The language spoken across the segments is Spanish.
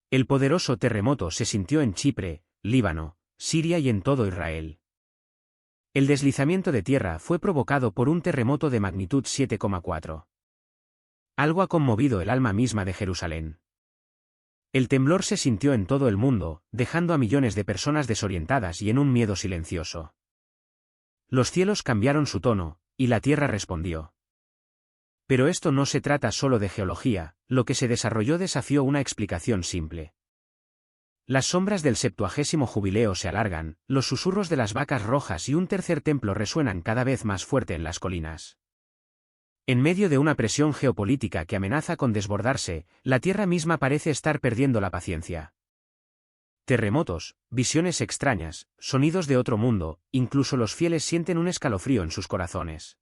El poderoso terremoto se sintió en Chipre, Líbano, Siria y en todo Israel. El deslizamiento de tierra fue provocado por un terremoto de magnitud 7,4. Algo ha conmovido el alma misma de Jerusalén. El temblor se sintió en todo el mundo, dejando a millones de personas desorientadas y en un miedo silencioso. Los cielos cambiaron su tono, y la tierra respondió. Pero esto no se trata solo de geología, lo que se desarrolló desafió una explicación simple. Las sombras del 70º jubileo se alargan, los susurros de las vacas rojas y un tercer templo resuenan cada vez más fuerte en las colinas. En medio de una presión geopolítica que amenaza con desbordarse, la tierra misma parece estar perdiendo la paciencia. Terremotos, visiones extrañas, sonidos de otro mundo, incluso los fieles sienten un escalofrío en sus corazones.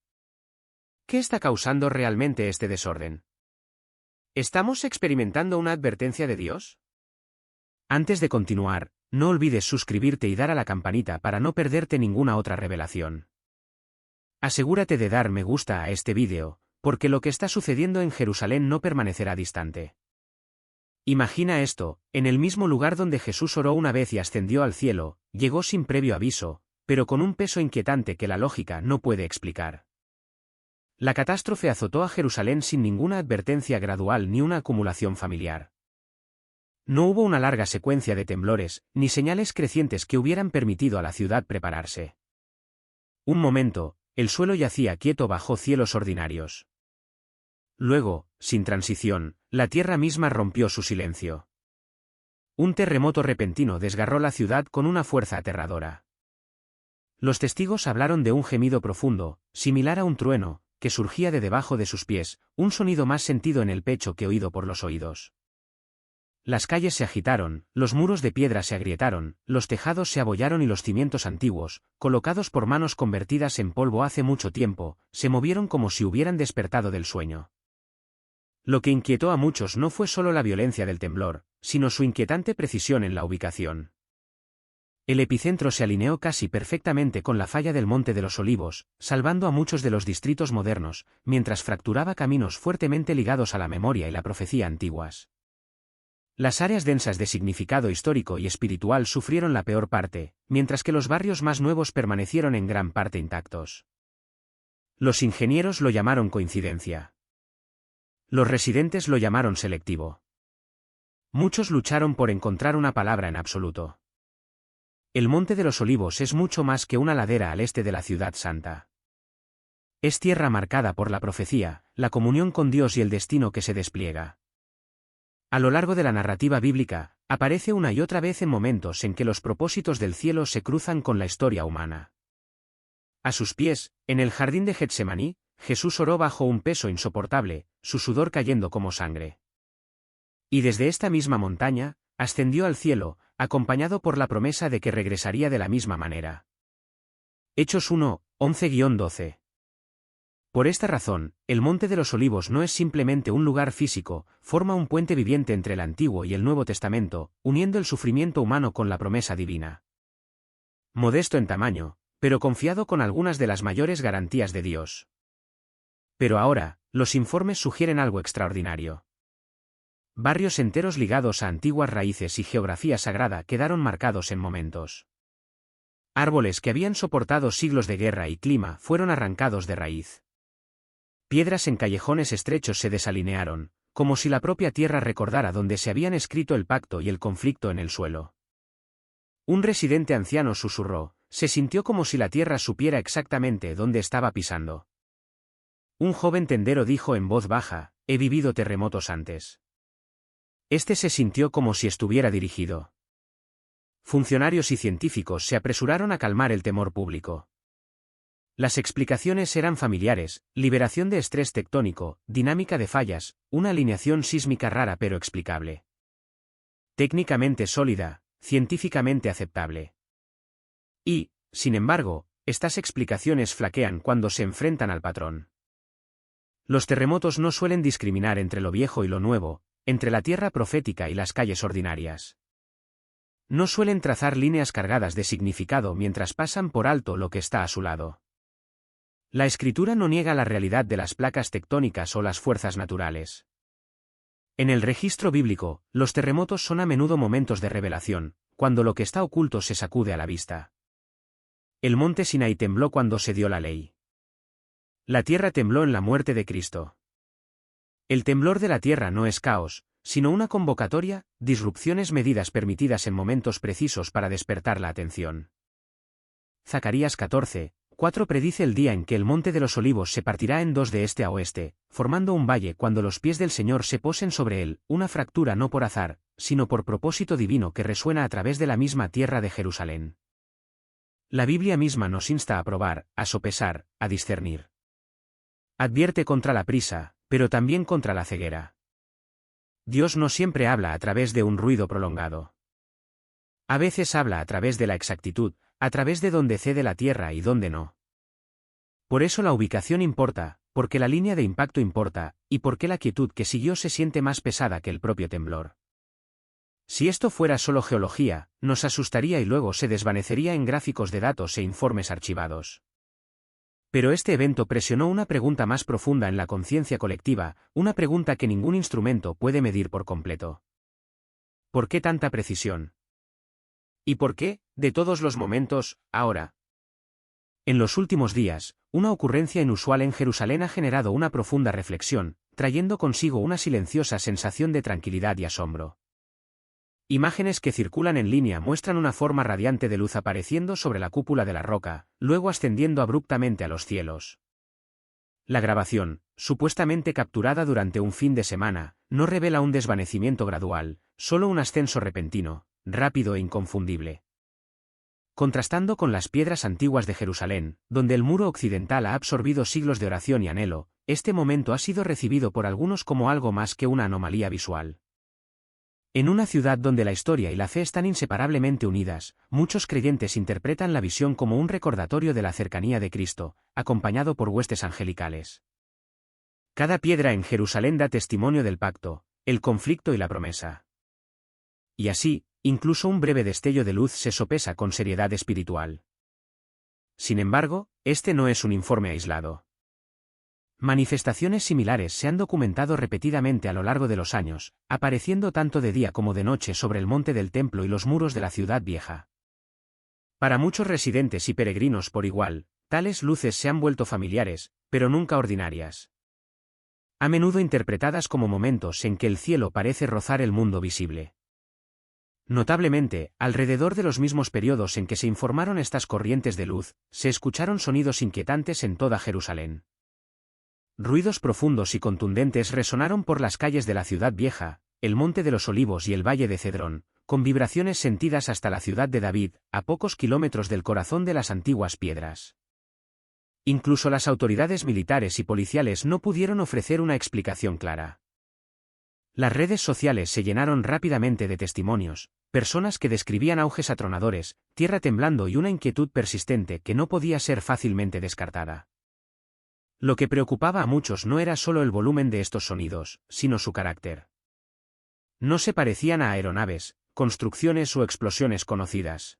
¿Qué está causando realmente este desorden? ¿Estamos experimentando una advertencia de Dios? Antes de continuar, no olvides suscribirte y dar a la campanita para no perderte ninguna otra revelación. Asegúrate de dar me gusta a este vídeo, porque lo que está sucediendo en Jerusalén no permanecerá distante. Imagina esto, en el mismo lugar donde Jesús oró una vez y ascendió al cielo, llegó sin previo aviso, pero con un peso inquietante que la lógica no puede explicar. La catástrofe azotó a Jerusalén sin ninguna advertencia gradual ni una acumulación familiar. No hubo una larga secuencia de temblores, ni señales crecientes que hubieran permitido a la ciudad prepararse. Un momento, el suelo yacía quieto bajo cielos ordinarios. Luego, sin transición, la tierra misma rompió su silencio. Un terremoto repentino desgarró la ciudad con una fuerza aterradora. Los testigos hablaron de un gemido profundo, similar a un trueno, que surgía de debajo de sus pies, un sonido más sentido en el pecho que oído por los oídos. Las calles se agitaron, los muros de piedra se agrietaron, los tejados se abollaron y los cimientos antiguos, colocados por manos convertidas en polvo hace mucho tiempo, se movieron como si hubieran despertado del sueño. Lo que inquietó a muchos no fue solo la violencia del temblor, sino su inquietante precisión en la ubicación. El epicentro se alineó casi perfectamente con la falla del Monte de los Olivos, salvando a muchos de los distritos modernos, mientras fracturaba caminos fuertemente ligados a la memoria y la profecía antiguas. Las áreas densas de significado histórico y espiritual sufrieron la peor parte, mientras que los barrios más nuevos permanecieron en gran parte intactos. Los ingenieros lo llamaron coincidencia. Los residentes lo llamaron selectivo. Muchos lucharon por encontrar una palabra en absoluto. El Monte de los Olivos es mucho más que una ladera al este de la Ciudad Santa. Es tierra marcada por la profecía, la comunión con Dios y el destino que se despliega. A lo largo de la narrativa bíblica, aparece una y otra vez en momentos en que los propósitos del cielo se cruzan con la historia humana. A sus pies, en el jardín de Getsemaní, Jesús oró bajo un peso insoportable, su sudor cayendo como sangre. Y desde esta misma montaña, ascendió al cielo, acompañado por la promesa de que regresaría de la misma manera. Hechos 1, 11-12. Por esta razón, el Monte de los Olivos no es simplemente un lugar físico, forma un puente viviente entre el Antiguo y el Nuevo Testamento, uniendo el sufrimiento humano con la promesa divina. Modesto en tamaño, pero confiado con algunas de las mayores garantías de Dios. Pero ahora, los informes sugieren algo extraordinario. Barrios enteros ligados a antiguas raíces y geografía sagrada quedaron marcados en momentos. Árboles que habían soportado siglos de guerra y clima fueron arrancados de raíz. Piedras en callejones estrechos se desalinearon, como si la propia tierra recordara dónde se habían escrito el pacto y el conflicto en el suelo. Un residente anciano susurró, se sintió como si la tierra supiera exactamente dónde estaba pisando. Un joven tendero dijo en voz baja, he vivido terremotos antes. Este se sintió como si estuviera dirigido. Funcionarios y científicos se apresuraron a calmar el temor público. Las explicaciones eran familiares, liberación de estrés tectónico, dinámica de fallas, una alineación sísmica rara pero explicable. Técnicamente sólida, científicamente aceptable. Y, sin embargo, estas explicaciones flaquean cuando se enfrentan al patrón. Los terremotos no suelen discriminar entre lo viejo y lo nuevo, entre la tierra profética y las calles ordinarias. No suelen trazar líneas cargadas de significado mientras pasan por alto lo que está a su lado. La escritura no niega la realidad de las placas tectónicas o las fuerzas naturales. En el registro bíblico, los terremotos son a menudo momentos de revelación, cuando lo que está oculto se sacude a la vista. El monte Sinaí tembló cuando se dio la ley. La tierra tembló en la muerte de Cristo. El temblor de la tierra no es caos, sino una convocatoria, disrupciones medidas permitidas en momentos precisos para despertar la atención. Zacarías 14:4 predice el día en que el monte de los olivos se partirá en dos de este a oeste, formando un valle cuando los pies del Señor se posen sobre él, una fractura no por azar, sino por propósito divino que resuena a través de la misma tierra de Jerusalén. La Biblia misma nos insta a probar, a sopesar, a discernir. Advierte contra la prisa, pero también contra la ceguera. Dios no siempre habla a través de un ruido prolongado. A veces habla a través de la exactitud, a través de donde cede la tierra y donde no. Por eso la ubicación importa, porque la línea de impacto importa, y porque la quietud que siguió se siente más pesada que el propio temblor. Si esto fuera solo geología, nos asustaría y luego se desvanecería en gráficos de datos e informes archivados. Pero este evento presionó una pregunta más profunda en la conciencia colectiva, una pregunta que ningún instrumento puede medir por completo. ¿Por qué tanta precisión? ¿Y por qué, de todos los momentos, ahora? En los últimos días, una ocurrencia inusual en Jerusalén ha generado una profunda reflexión, trayendo consigo una silenciosa sensación de tranquilidad y asombro. Imágenes que circulan en línea muestran una forma radiante de luz apareciendo sobre la cúpula de la roca, luego ascendiendo abruptamente a los cielos. La grabación, supuestamente capturada durante un fin de semana, no revela un desvanecimiento gradual, solo un ascenso repentino, rápido e inconfundible. Contrastando con las piedras antiguas de Jerusalén, donde el muro occidental ha absorbido siglos de oración y anhelo, este momento ha sido recibido por algunos como algo más que una anomalía visual. En una ciudad donde la historia y la fe están inseparablemente unidas, muchos creyentes interpretan la visión como un recordatorio de la cercanía de Cristo, acompañado por huestes angelicales. Cada piedra en Jerusalén da testimonio del pacto, el conflicto y la promesa. Y así, incluso un breve destello de luz se sopesa con seriedad espiritual. Sin embargo, este no es un informe aislado. Manifestaciones similares se han documentado repetidamente a lo largo de los años, apareciendo tanto de día como de noche sobre el monte del templo y los muros de la ciudad vieja. Para muchos residentes y peregrinos por igual, tales luces se han vuelto familiares, pero nunca ordinarias. A menudo interpretadas como momentos en que el cielo parece rozar el mundo visible. Notablemente, alrededor de los mismos periodos en que se informaron estas corrientes de luz, se escucharon sonidos inquietantes en toda Jerusalén. Ruidos profundos y contundentes resonaron por las calles de la ciudad vieja, el monte de los olivos y el valle de Cedrón, con vibraciones sentidas hasta la ciudad de David, a pocos kilómetros del corazón de las antiguas piedras. Incluso las autoridades militares y policiales no pudieron ofrecer una explicación clara. Las redes sociales se llenaron rápidamente de testimonios, personas que describían auges atronadores, tierra temblando y una inquietud persistente que no podía ser fácilmente descartada. Lo que preocupaba a muchos no era solo el volumen de estos sonidos, sino su carácter. No se parecían a aeronaves, construcciones o explosiones conocidas.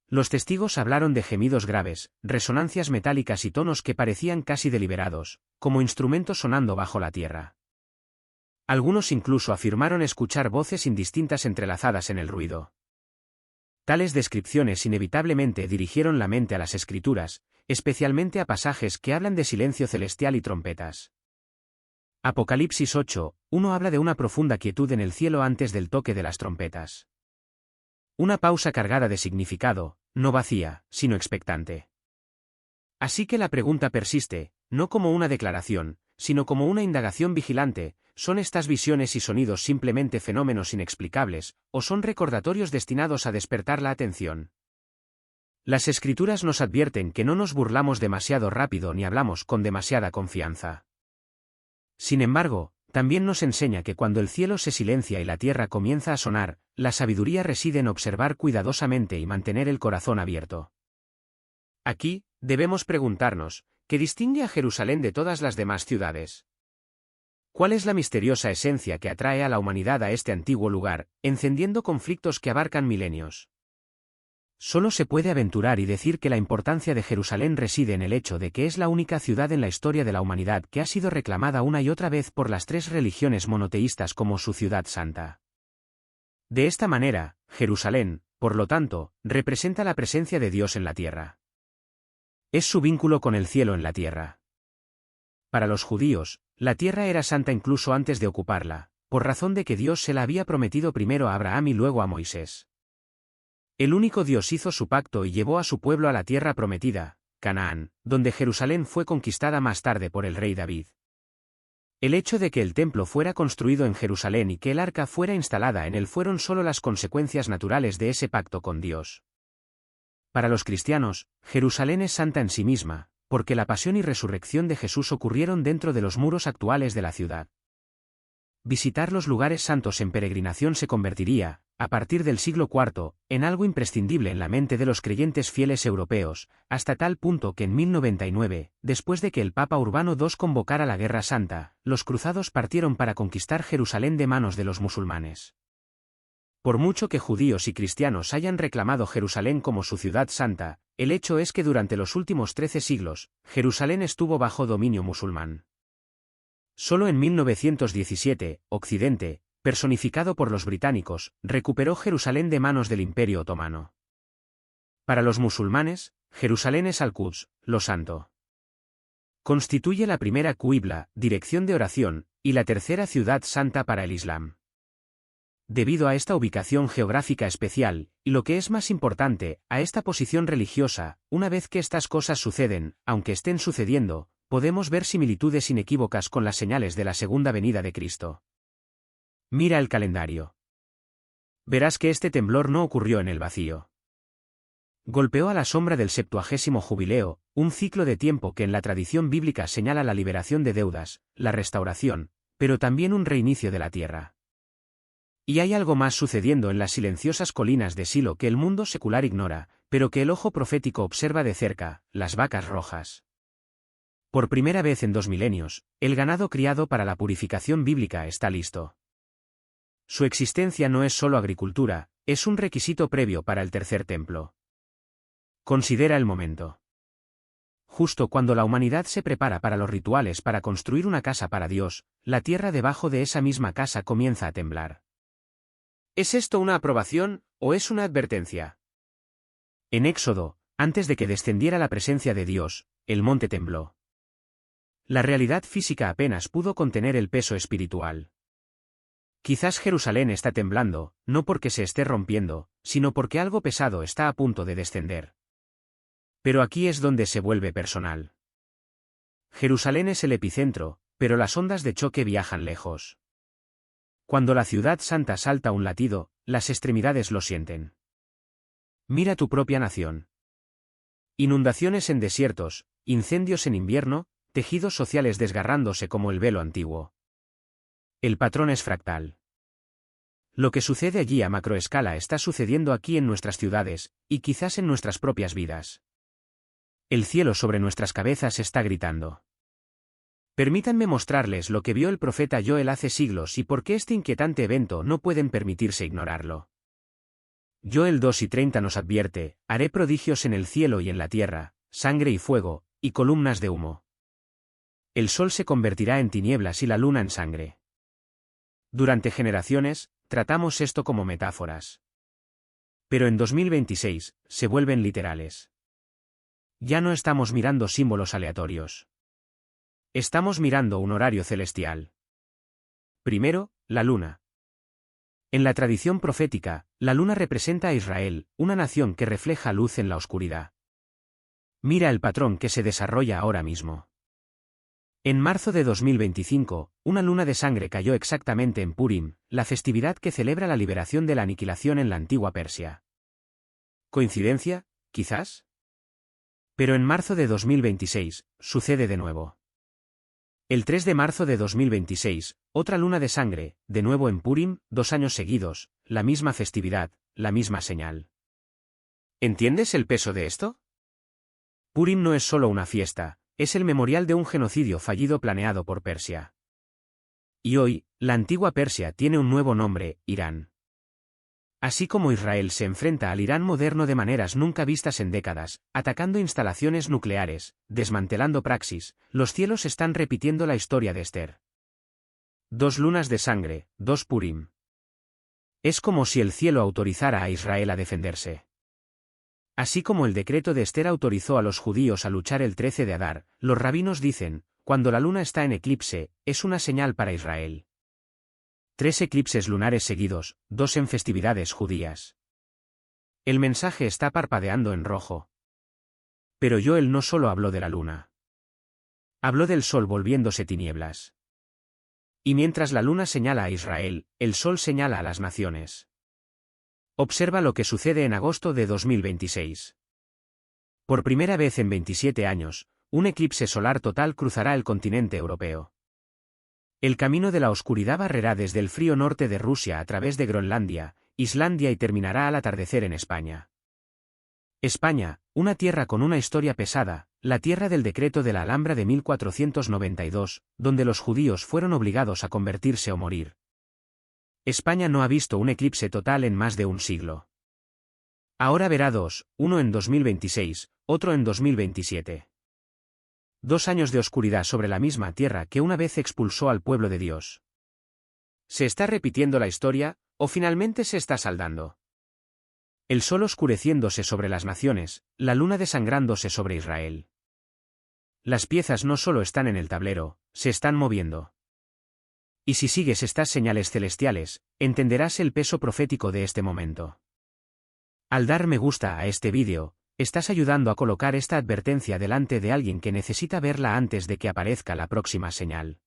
Los testigos hablaron de gemidos graves, resonancias metálicas y tonos que parecían casi deliberados, como instrumentos sonando bajo la tierra. Algunos incluso afirmaron escuchar voces indistintas entrelazadas en el ruido. Tales descripciones inevitablemente dirigieron la mente a las Escrituras, especialmente a pasajes que hablan de silencio celestial y trompetas. Apocalipsis 8:1 habla de una profunda quietud en el cielo antes del toque de las trompetas. Una pausa cargada de significado, no vacía, sino expectante. Así que la pregunta persiste, no como una declaración, sino como una indagación vigilante: ¿son estas visiones y sonidos simplemente fenómenos inexplicables, o son recordatorios destinados a despertar la atención? Las Escrituras nos advierten que no nos burlamos demasiado rápido ni hablamos con demasiada confianza. Sin embargo, también nos enseña que cuando el cielo se silencia y la tierra comienza a sonar, la sabiduría reside en observar cuidadosamente y mantener el corazón abierto. Aquí, debemos preguntarnos, ¿qué distingue a Jerusalén de todas las demás ciudades? ¿Cuál es la misteriosa esencia que atrae a la humanidad a este antiguo lugar, encendiendo conflictos que abarcan milenios? Solo se puede aventurar y decir que la importancia de Jerusalén reside en el hecho de que es la única ciudad en la historia de la humanidad que ha sido reclamada una y otra vez por las tres religiones monoteístas como su ciudad santa. De esta manera, Jerusalén, por lo tanto, representa la presencia de Dios en la tierra. Es su vínculo con el cielo en la tierra. Para los judíos, la tierra era santa incluso antes de ocuparla, por razón de que Dios se la había prometido primero a Abraham y luego a Moisés. El único Dios hizo su pacto y llevó a su pueblo a la tierra prometida, Canaán, donde Jerusalén fue conquistada más tarde por el rey David. El hecho de que el templo fuera construido en Jerusalén y que el arca fuera instalada en él fueron solo las consecuencias naturales de ese pacto con Dios. Para los cristianos, Jerusalén es santa en sí misma, porque la pasión y resurrección de Jesús ocurrieron dentro de los muros actuales de la ciudad. Visitar los lugares santos en peregrinación se convertiría, a partir del siglo IV, en algo imprescindible en la mente de los creyentes fieles europeos, hasta tal punto que en 1099, después de que el Papa Urbano II convocara la Guerra Santa, los cruzados partieron para conquistar Jerusalén de manos de los musulmanes. Por mucho que judíos y cristianos hayan reclamado Jerusalén como su ciudad santa, el hecho es que durante los últimos 13 siglos, Jerusalén estuvo bajo dominio musulmán. Solo en 1917, Occidente, personificado por los británicos, recuperó Jerusalén de manos del Imperio Otomano. Para los musulmanes, Jerusalén es Al-Quds, lo santo. Constituye la primera Qibla, dirección de oración, y la tercera ciudad santa para el Islam. Debido a esta ubicación geográfica especial, y lo que es más importante, a esta posición religiosa, una vez que estas cosas suceden, aunque estén sucediendo, podemos ver similitudes inequívocas con las señales de la segunda venida de Cristo. Mira el calendario. Verás que este temblor no ocurrió en el vacío. Golpeó a la sombra del 70º jubileo, un ciclo de tiempo que en la tradición bíblica señala la liberación de deudas, la restauración, pero también un reinicio de la tierra. Y hay algo más sucediendo en las silenciosas colinas de Silo que el mundo secular ignora, pero que el ojo profético observa de cerca: las vacas rojas. Por primera vez en 2 milenios, el ganado criado para la purificación bíblica está listo. Su existencia no es solo agricultura, es un requisito previo para el tercer templo. Considera el momento. Justo cuando la humanidad se prepara para los rituales para construir una casa para Dios, la tierra debajo de esa misma casa comienza a temblar. ¿Es esto una aprobación, o es una advertencia? En Éxodo, antes de que descendiera la presencia de Dios, el monte tembló. La realidad física apenas pudo contener el peso espiritual. Quizás Jerusalén está temblando, no porque se esté rompiendo, sino porque algo pesado está a punto de descender. Pero aquí es donde se vuelve personal. Jerusalén es el epicentro, pero las ondas de choque viajan lejos. Cuando la ciudad santa salta un latido, las extremidades lo sienten. Mira tu propia nación. Inundaciones en desiertos, incendios en invierno, tejidos sociales desgarrándose como el velo antiguo. El patrón es fractal. Lo que sucede allí a macroescala está sucediendo aquí en nuestras ciudades, y quizás en nuestras propias vidas. El cielo sobre nuestras cabezas está gritando. Permítanme mostrarles lo que vio el profeta Joel hace siglos y por qué este inquietante evento no pueden permitirse ignorarlo. Joel 2:30 nos advierte: haré prodigios en el cielo y en la tierra, sangre y fuego, y columnas de humo. El sol se convertirá en tinieblas y la luna en sangre. Durante generaciones, tratamos esto como metáforas. Pero en 2026, se vuelven literales. Ya no estamos mirando símbolos aleatorios. Estamos mirando un horario celestial. Primero, la luna. En la tradición profética, la luna representa a Israel, una nación que refleja luz en la oscuridad. Mira el patrón que se desarrolla ahora mismo. En marzo de 2025, una luna de sangre cayó exactamente en Purim, la festividad que celebra la liberación de la aniquilación en la antigua Persia. ¿Coincidencia, quizás? Pero en marzo de 2026, sucede de nuevo. El 3 de marzo de 2026, otra luna de sangre, de nuevo en Purim, 2 años seguidos, la misma festividad, la misma señal. ¿Entiendes el peso de esto? Purim no es solo una fiesta, es el memorial de un genocidio fallido planeado por Persia. Y hoy, la antigua Persia tiene un nuevo nombre: Irán. Así como Israel se enfrenta al Irán moderno de maneras nunca vistas en décadas, atacando instalaciones nucleares, desmantelando praxis, los cielos están repitiendo la historia de Esther. 2 lunas de sangre, 2 Purim. Es como si el cielo autorizara a Israel a defenderse. Así como el decreto de Esther autorizó a los judíos a luchar el 13 de Adar, los rabinos dicen, cuando la luna está en eclipse, es una señal para Israel. 3 eclipses lunares seguidos, 2 en festividades judías. El mensaje está parpadeando en rojo. Pero Joel no solo habló de la luna. Habló del sol volviéndose tinieblas. Y mientras la luna señala a Israel, el sol señala a las naciones. Observa lo que sucede en agosto de 2026. Por primera vez en 27 años, un eclipse solar total cruzará el continente europeo. El camino de la oscuridad barrerá desde el frío norte de Rusia a través de Groenlandia, Islandia y terminará al atardecer en España. España, una tierra con una historia pesada, la tierra del decreto de la Alhambra de 1492, donde los judíos fueron obligados a convertirse o morir. España no ha visto un eclipse total en más de un siglo. Ahora verá 2, uno en 2026, otro en 2027. 2 años de oscuridad sobre la misma tierra que una vez expulsó al pueblo de Dios. ¿Se está repitiendo la historia, o finalmente se está saldando? El sol oscureciéndose sobre las naciones, la luna desangrándose sobre Israel. Las piezas no solo están en el tablero, se están moviendo. Y si sigues estas señales celestiales, entenderás el peso profético de este momento. Al dar me gusta a este vídeo, estás ayudando a colocar esta advertencia delante de alguien que necesita verla antes de que aparezca la próxima señal.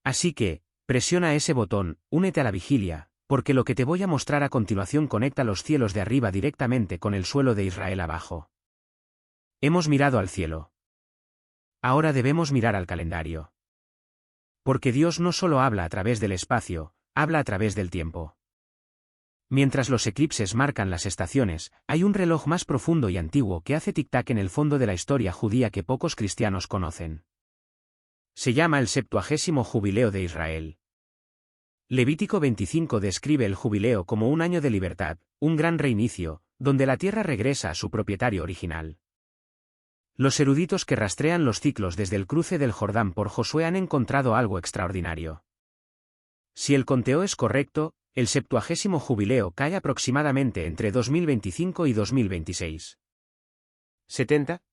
Así que, presiona ese botón, únete a la vigilia, porque lo que te voy a mostrar a continuación conecta los cielos de arriba directamente con el suelo de Israel abajo. Hemos mirado al cielo. Ahora debemos mirar al calendario. Porque Dios no solo habla a través del espacio, habla a través del tiempo. Mientras los eclipses marcan las estaciones, hay un reloj más profundo y antiguo que hace tic-tac en el fondo de la historia judía que pocos cristianos conocen. Se llama el 70º Jubileo de Israel. Levítico 25 describe el jubileo como un año de libertad, un gran reinicio, donde la tierra regresa a su propietario original. Los eruditos que rastrean los ciclos desde el cruce del Jordán por Josué han encontrado algo extraordinario. Si el conteo es correcto, el 70º jubileo cae aproximadamente entre 2025 y 2026. 70.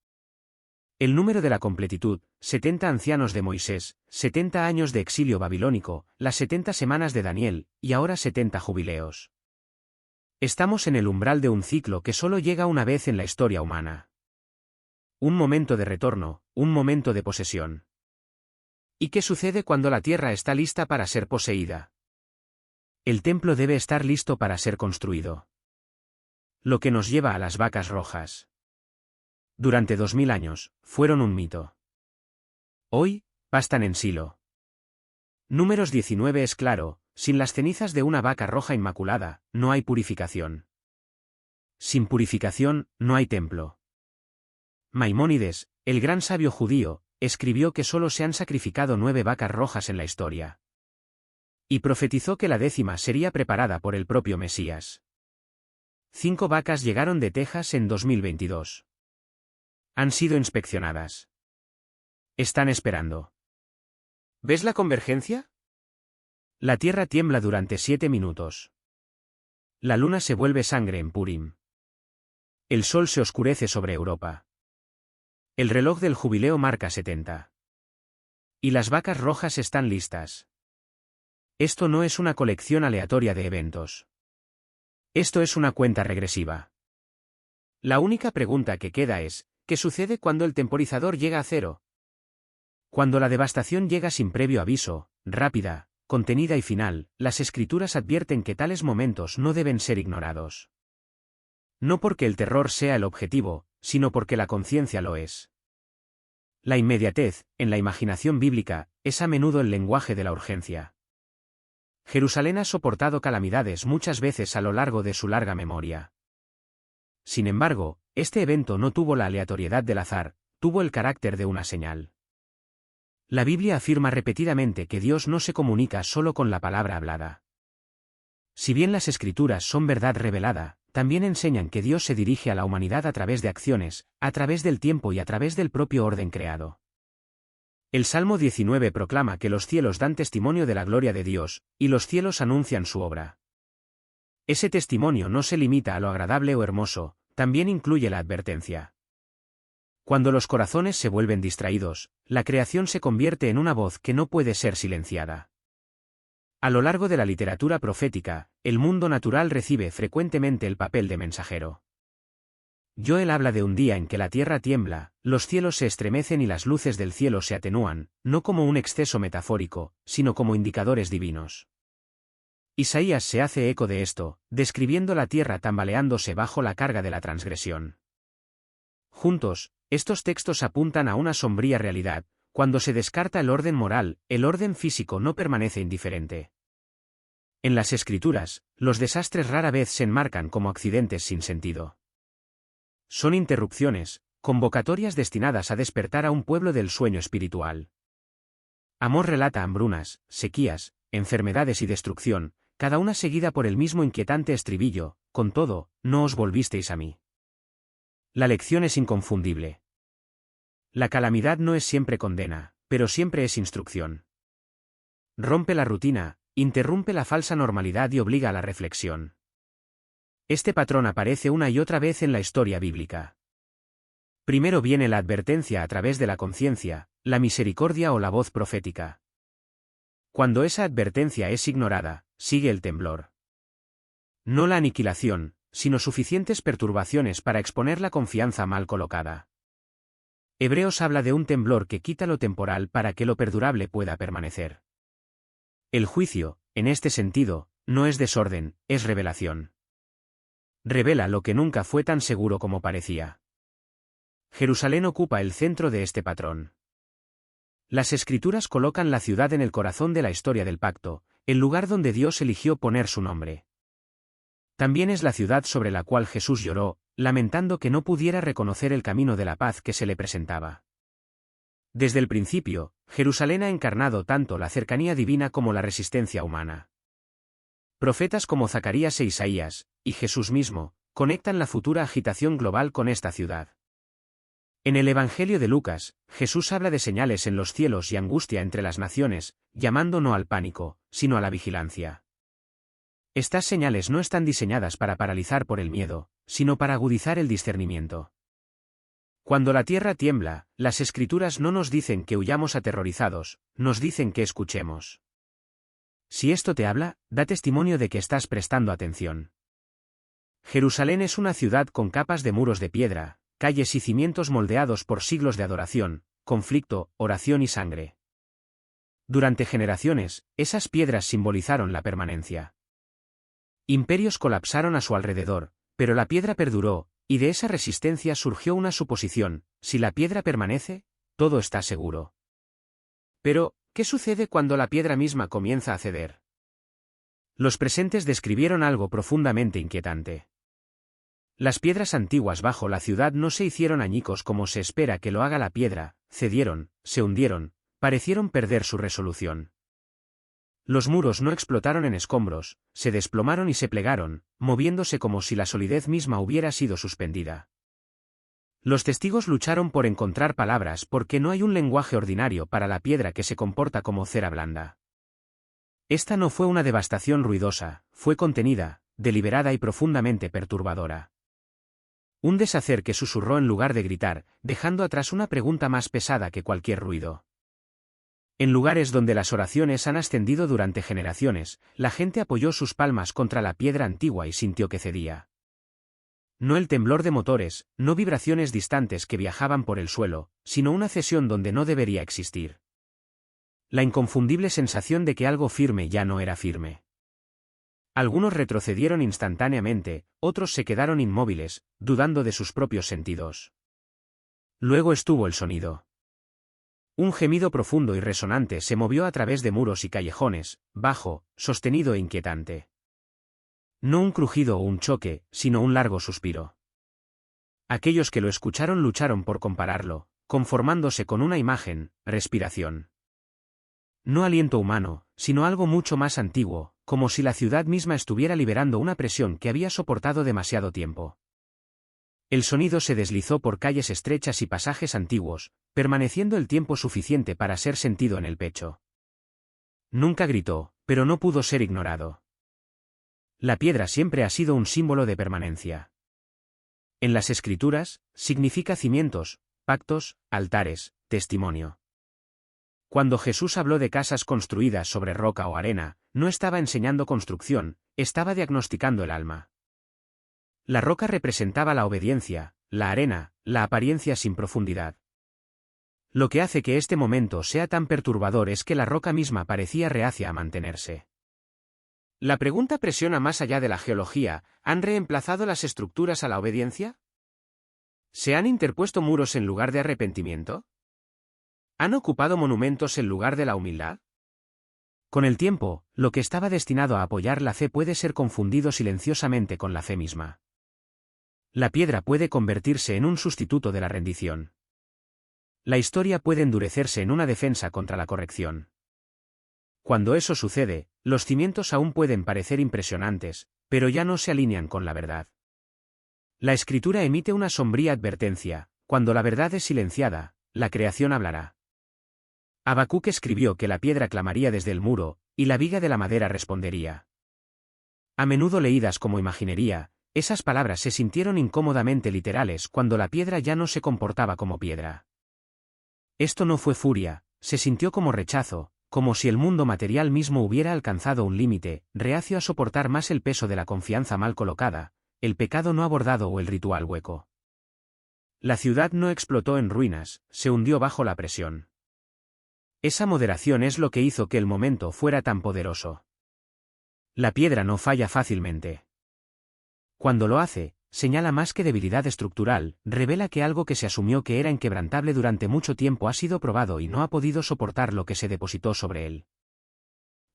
El número de la completitud, 70 ancianos de Moisés, 70 años de exilio babilónico, las 70 semanas de Daniel, y ahora 70 jubileos. Estamos en el umbral de un ciclo que solo llega una vez en la historia humana. Un momento de retorno, un momento de posesión. ¿Y qué sucede cuando la tierra está lista para ser poseída? El templo debe estar listo para ser construido. Lo que nos lleva a las vacas rojas. Durante 2000 años, fueron un mito. Hoy, pastan en Silo. Números 19 es claro, sin las cenizas de una vaca roja inmaculada, no hay purificación. Sin purificación, no hay templo. Maimónides, el gran sabio judío, escribió que solo se han sacrificado 9 vacas rojas en la historia. Y profetizó que la 10ª sería preparada por el propio Mesías. 5 vacas llegaron de Texas en 2022. Han sido inspeccionadas. Están esperando. ¿Ves la convergencia? La tierra tiembla durante 7 minutos. La luna se vuelve sangre en Purim. El sol se oscurece sobre Europa. El reloj del jubileo marca 70. Y las vacas rojas están listas. Esto no es una colección aleatoria de eventos. Esto es una cuenta regresiva. La única pregunta que queda es, ¿qué sucede cuando el temporizador llega a 0? Cuando la devastación llega sin previo aviso, rápida, contenida y final, las escrituras advierten que tales momentos no deben ser ignorados. No porque el terror sea el objetivo, sino porque la conciencia lo es. La inmediatez, en la imaginación bíblica, es a menudo el lenguaje de la urgencia. Jerusalén ha soportado calamidades muchas veces a lo largo de su larga memoria. Sin embargo, este evento no tuvo la aleatoriedad del azar, tuvo el carácter de una señal. La Biblia afirma repetidamente que Dios no se comunica solo con la palabra hablada. Si bien las Escrituras son verdad revelada, también enseñan que Dios se dirige a la humanidad a través de acciones, a través del tiempo y a través del propio orden creado. El Salmo 19 proclama que los cielos dan testimonio de la gloria de Dios, y los cielos anuncian su obra. Ese testimonio no se limita a lo agradable o hermoso, también incluye la advertencia. Cuando los corazones se vuelven distraídos, la creación se convierte en una voz que no puede ser silenciada. A lo largo de la literatura profética, el mundo natural recibe frecuentemente el papel de mensajero. Joel habla de un día en que la tierra tiembla, los cielos se estremecen y las luces del cielo se atenúan, no como un exceso metafórico, sino como indicadores divinos. Isaías se hace eco de esto, describiendo la tierra tambaleándose bajo la carga de la transgresión. Juntos, estos textos apuntan a una sombría realidad: cuando se descarta el orden moral, el orden físico no permanece indiferente. En las Escrituras, los desastres rara vez se enmarcan como accidentes sin sentido. Son interrupciones, convocatorias destinadas a despertar a un pueblo del sueño espiritual. Amós relata hambrunas, sequías, enfermedades y destrucción, cada una seguida por el mismo inquietante estribillo: con todo, no os volvisteis a mí. La lección es inconfundible. La calamidad no es siempre condena, pero siempre es instrucción. Rompe la rutina, interrumpe la falsa normalidad y obliga a la reflexión. Este patrón aparece una y otra vez en la historia bíblica. Primero viene la advertencia a través de la conciencia, la misericordia o la voz profética. Cuando esa advertencia es ignorada, sigue el temblor. No la aniquilación, sino suficientes perturbaciones para exponer la confianza mal colocada. Hebreos habla de un temblor que quita lo temporal para que lo perdurable pueda permanecer. El juicio, en este sentido, no es desorden, es revelación. Revela lo que nunca fue tan seguro como parecía. Jerusalén ocupa el centro de este patrón. Las Escrituras colocan la ciudad en el corazón de la historia del pacto, el lugar donde Dios eligió poner su nombre. También es la ciudad sobre la cual Jesús lloró, lamentando que no pudiera reconocer el camino de la paz que se le presentaba. Desde el principio, Jerusalén ha encarnado tanto la cercanía divina como la resistencia humana. Profetas como Zacarías e Isaías, y Jesús mismo, conectan la futura agitación global con esta ciudad. En el Evangelio de Lucas, Jesús habla de señales en los cielos y angustia entre las naciones, llamando no al pánico, sino a la vigilancia. Estas señales no están diseñadas para paralizar por el miedo, sino para agudizar el discernimiento. Cuando la tierra tiembla, las Escrituras no nos dicen que huyamos aterrorizados, nos dicen que escuchemos. Si esto te habla, da testimonio de que estás prestando atención. Jerusalén es una ciudad con capas de muros de piedra, calles y cimientos moldeados por siglos de adoración, conflicto, oración y sangre. Durante generaciones, esas piedras simbolizaron la permanencia. Imperios colapsaron a su alrededor, pero la piedra perduró, y de esa resistencia surgió una suposición: si la piedra permanece, todo está seguro. Pero, ¿qué sucede cuando la piedra misma comienza a ceder? Los presentes describieron algo profundamente inquietante. Las piedras antiguas bajo la ciudad no se hicieron añicos como se espera que lo haga la piedra, cedieron, se hundieron, parecieron perder su resolución. Los muros no explotaron en escombros, se desplomaron y se plegaron, moviéndose como si la solidez misma hubiera sido suspendida. Los testigos lucharon por encontrar palabras porque no hay un lenguaje ordinario para la piedra que se comporta como cera blanda. Esta no fue una devastación ruidosa, fue contenida, deliberada y profundamente perturbadora. Un deshacer que susurró en lugar de gritar, dejando atrás una pregunta más pesada que cualquier ruido. En lugares donde las oraciones han ascendido durante generaciones, la gente apoyó sus palmas contra la piedra antigua y sintió que cedía. No el temblor de motores, no vibraciones distantes que viajaban por el suelo, sino una cesión donde no debería existir. La inconfundible sensación de que algo firme ya no era firme. Algunos retrocedieron instantáneamente, otros se quedaron inmóviles, dudando de sus propios sentidos. Luego estuvo el sonido. Un gemido profundo y resonante se movió a través de muros y callejones, bajo, sostenido e inquietante. No un crujido o un choque, sino un largo suspiro. Aquellos que lo escucharon lucharon por compararlo, conformándose con una imagen: respiración. No aliento humano, sino algo mucho más antiguo, como si la ciudad misma estuviera liberando una presión que había soportado demasiado tiempo. El sonido se deslizó por calles estrechas y pasajes antiguos, permaneciendo el tiempo suficiente para ser sentido en el pecho. Nunca gritó, pero no pudo ser ignorado. La piedra siempre ha sido un símbolo de permanencia. En las Escrituras, significa cimientos, pactos, altares, testimonio. Cuando Jesús habló de casas construidas sobre roca o arena, no estaba enseñando construcción, estaba diagnosticando el alma. La roca representaba la obediencia, la arena, la apariencia sin profundidad. Lo que hace que este momento sea tan perturbador es que la roca misma parecía reacia a mantenerse. La pregunta presiona más allá de la geología: ¿han reemplazado las estructuras a la obediencia? ¿Se han interpuesto muros en lugar de arrepentimiento? ¿Han ocupado monumentos en lugar de la humildad? Con el tiempo, lo que estaba destinado a apoyar la fe puede ser confundido silenciosamente con la fe misma. La piedra puede convertirse en un sustituto de la rendición. La historia puede endurecerse en una defensa contra la corrección. Cuando eso sucede, los cimientos aún pueden parecer impresionantes, pero ya no se alinean con la verdad. La Escritura emite una sombría advertencia: cuando la verdad es silenciada, la creación hablará. Habacuc escribió que la piedra clamaría desde el muro, y la viga de la madera respondería. A menudo leídas como imaginería, esas palabras se sintieron incómodamente literales cuando la piedra ya no se comportaba como piedra. Esto no fue furia, se sintió como rechazo, como si el mundo material mismo hubiera alcanzado un límite, reacio a soportar más el peso de la confianza mal colocada, el pecado no abordado o el ritual hueco. La ciudad no explotó en ruinas, se hundió bajo la presión. Esa moderación es lo que hizo que el momento fuera tan poderoso. La piedra no falla fácilmente. Cuando lo hace, señala más que debilidad estructural, revela que algo que se asumió que era inquebrantable durante mucho tiempo ha sido probado y no ha podido soportar lo que se depositó sobre él.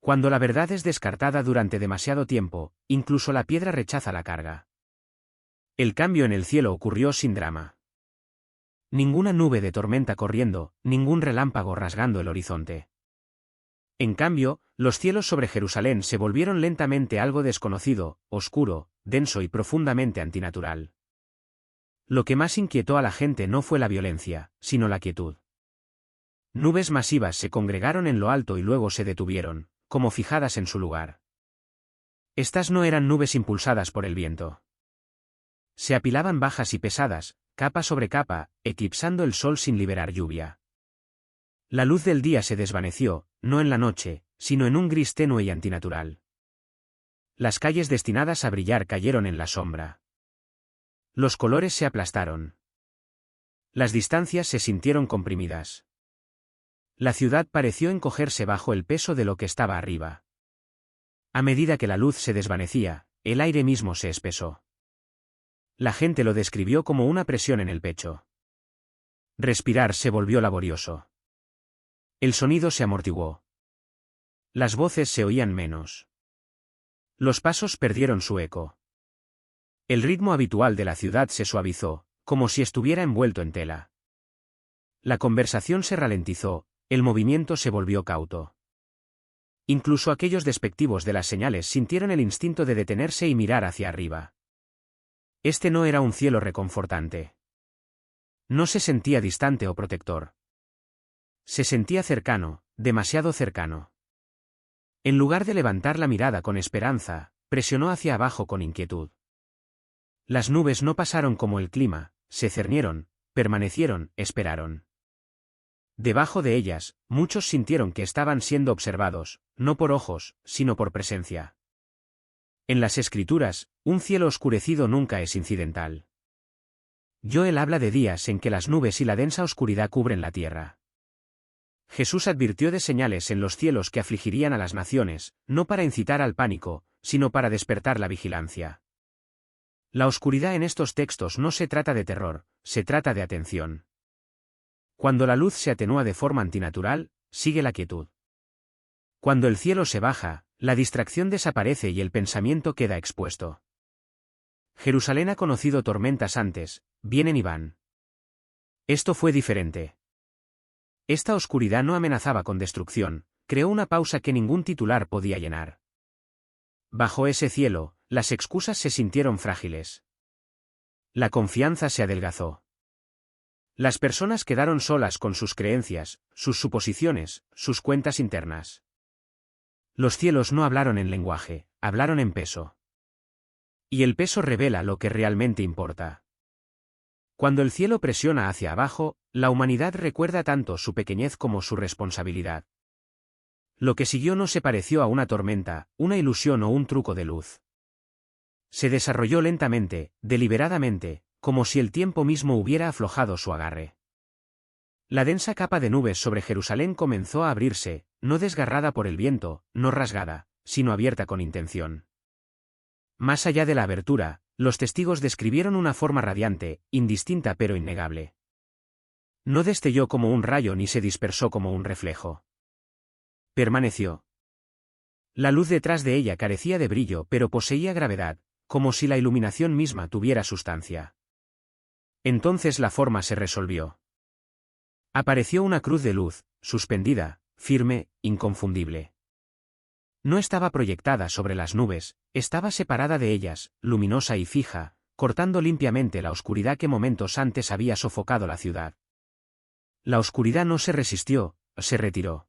Cuando la verdad es descartada durante demasiado tiempo, incluso la piedra rechaza la carga. El cambio en el cielo ocurrió sin drama. Ninguna nube de tormenta corriendo, ningún relámpago rasgando el horizonte. En cambio, los cielos sobre Jerusalén se volvieron lentamente algo desconocido, oscuro, denso y profundamente antinatural. Lo que más inquietó a la gente no fue la violencia, sino la quietud. Nubes masivas se congregaron en lo alto y luego se detuvieron, como fijadas en su lugar. Estas no eran nubes impulsadas por el viento. Se apilaban bajas y pesadas, capa sobre capa, eclipsando el sol sin liberar lluvia. La luz del día se desvaneció, no en la noche, sino en un gris tenue y antinatural. Las calles destinadas a brillar cayeron en la sombra. Los colores se aplastaron. Las distancias se sintieron comprimidas. La ciudad pareció encogerse bajo el peso de lo que estaba arriba. A medida que la luz se desvanecía, el aire mismo se espesó. La gente lo describió como una presión en el pecho. Respirar se volvió laborioso. El sonido se amortiguó. Las voces se oían menos. Los pasos perdieron su eco. El ritmo habitual de la ciudad se suavizó, como si estuviera envuelto en tela. La conversación se ralentizó, el movimiento se volvió cauto. Incluso aquellos despectivos de las señales sintieron el instinto de detenerse y mirar hacia arriba. Este no era un cielo reconfortante. No se sentía distante o protector. Se sentía cercano, demasiado cercano. En lugar de levantar la mirada con esperanza, presionó hacia abajo con inquietud. Las nubes no pasaron como el clima, se cernieron, permanecieron, esperaron. Debajo de ellas, muchos sintieron que estaban siendo observados, no por ojos, sino por presencia. En las Escrituras, un cielo oscurecido nunca es incidental. Joel habla de días en que las nubes y la densa oscuridad cubren la tierra. Jesús advirtió de señales en los cielos que afligirían a las naciones, no para incitar al pánico, sino para despertar la vigilancia. La oscuridad en estos textos no se trata de terror, se trata de atención. Cuando la luz se atenúa de forma antinatural, sigue la quietud. Cuando el cielo se baja, la distracción desaparece y el pensamiento queda expuesto. Jerusalén ha conocido tormentas antes, vienen y van. Esto fue diferente. Esta oscuridad no amenazaba con destrucción, creó una pausa que ningún titular podía llenar. Bajo ese cielo, las excusas se sintieron frágiles. La confianza se adelgazó. Las personas quedaron solas con sus creencias, sus suposiciones, sus cuentas internas. Los cielos no hablaron en lenguaje, hablaron en peso. Y el peso revela lo que realmente importa. Cuando el cielo presiona hacia abajo, la humanidad recuerda tanto su pequeñez como su responsabilidad. Lo que siguió no se pareció a una tormenta, una ilusión o un truco de luz. Se desarrolló lentamente, deliberadamente, como si el tiempo mismo hubiera aflojado su agarre. La densa capa de nubes sobre Jerusalén comenzó a abrirse, no desgarrada por el viento, no rasgada, sino abierta con intención. Más allá de la abertura, los testigos describieron una forma radiante, indistinta pero innegable. No destelló como un rayo ni se dispersó como un reflejo. Permaneció. La luz detrás de ella carecía de brillo pero poseía gravedad, como si la iluminación misma tuviera sustancia. Entonces la forma se resolvió. Apareció una cruz de luz, suspendida, firme, inconfundible. No estaba proyectada sobre las nubes, estaba separada de ellas, luminosa y fija, cortando limpiamente la oscuridad que momentos antes había sofocado la ciudad. La oscuridad no se resistió, se retiró.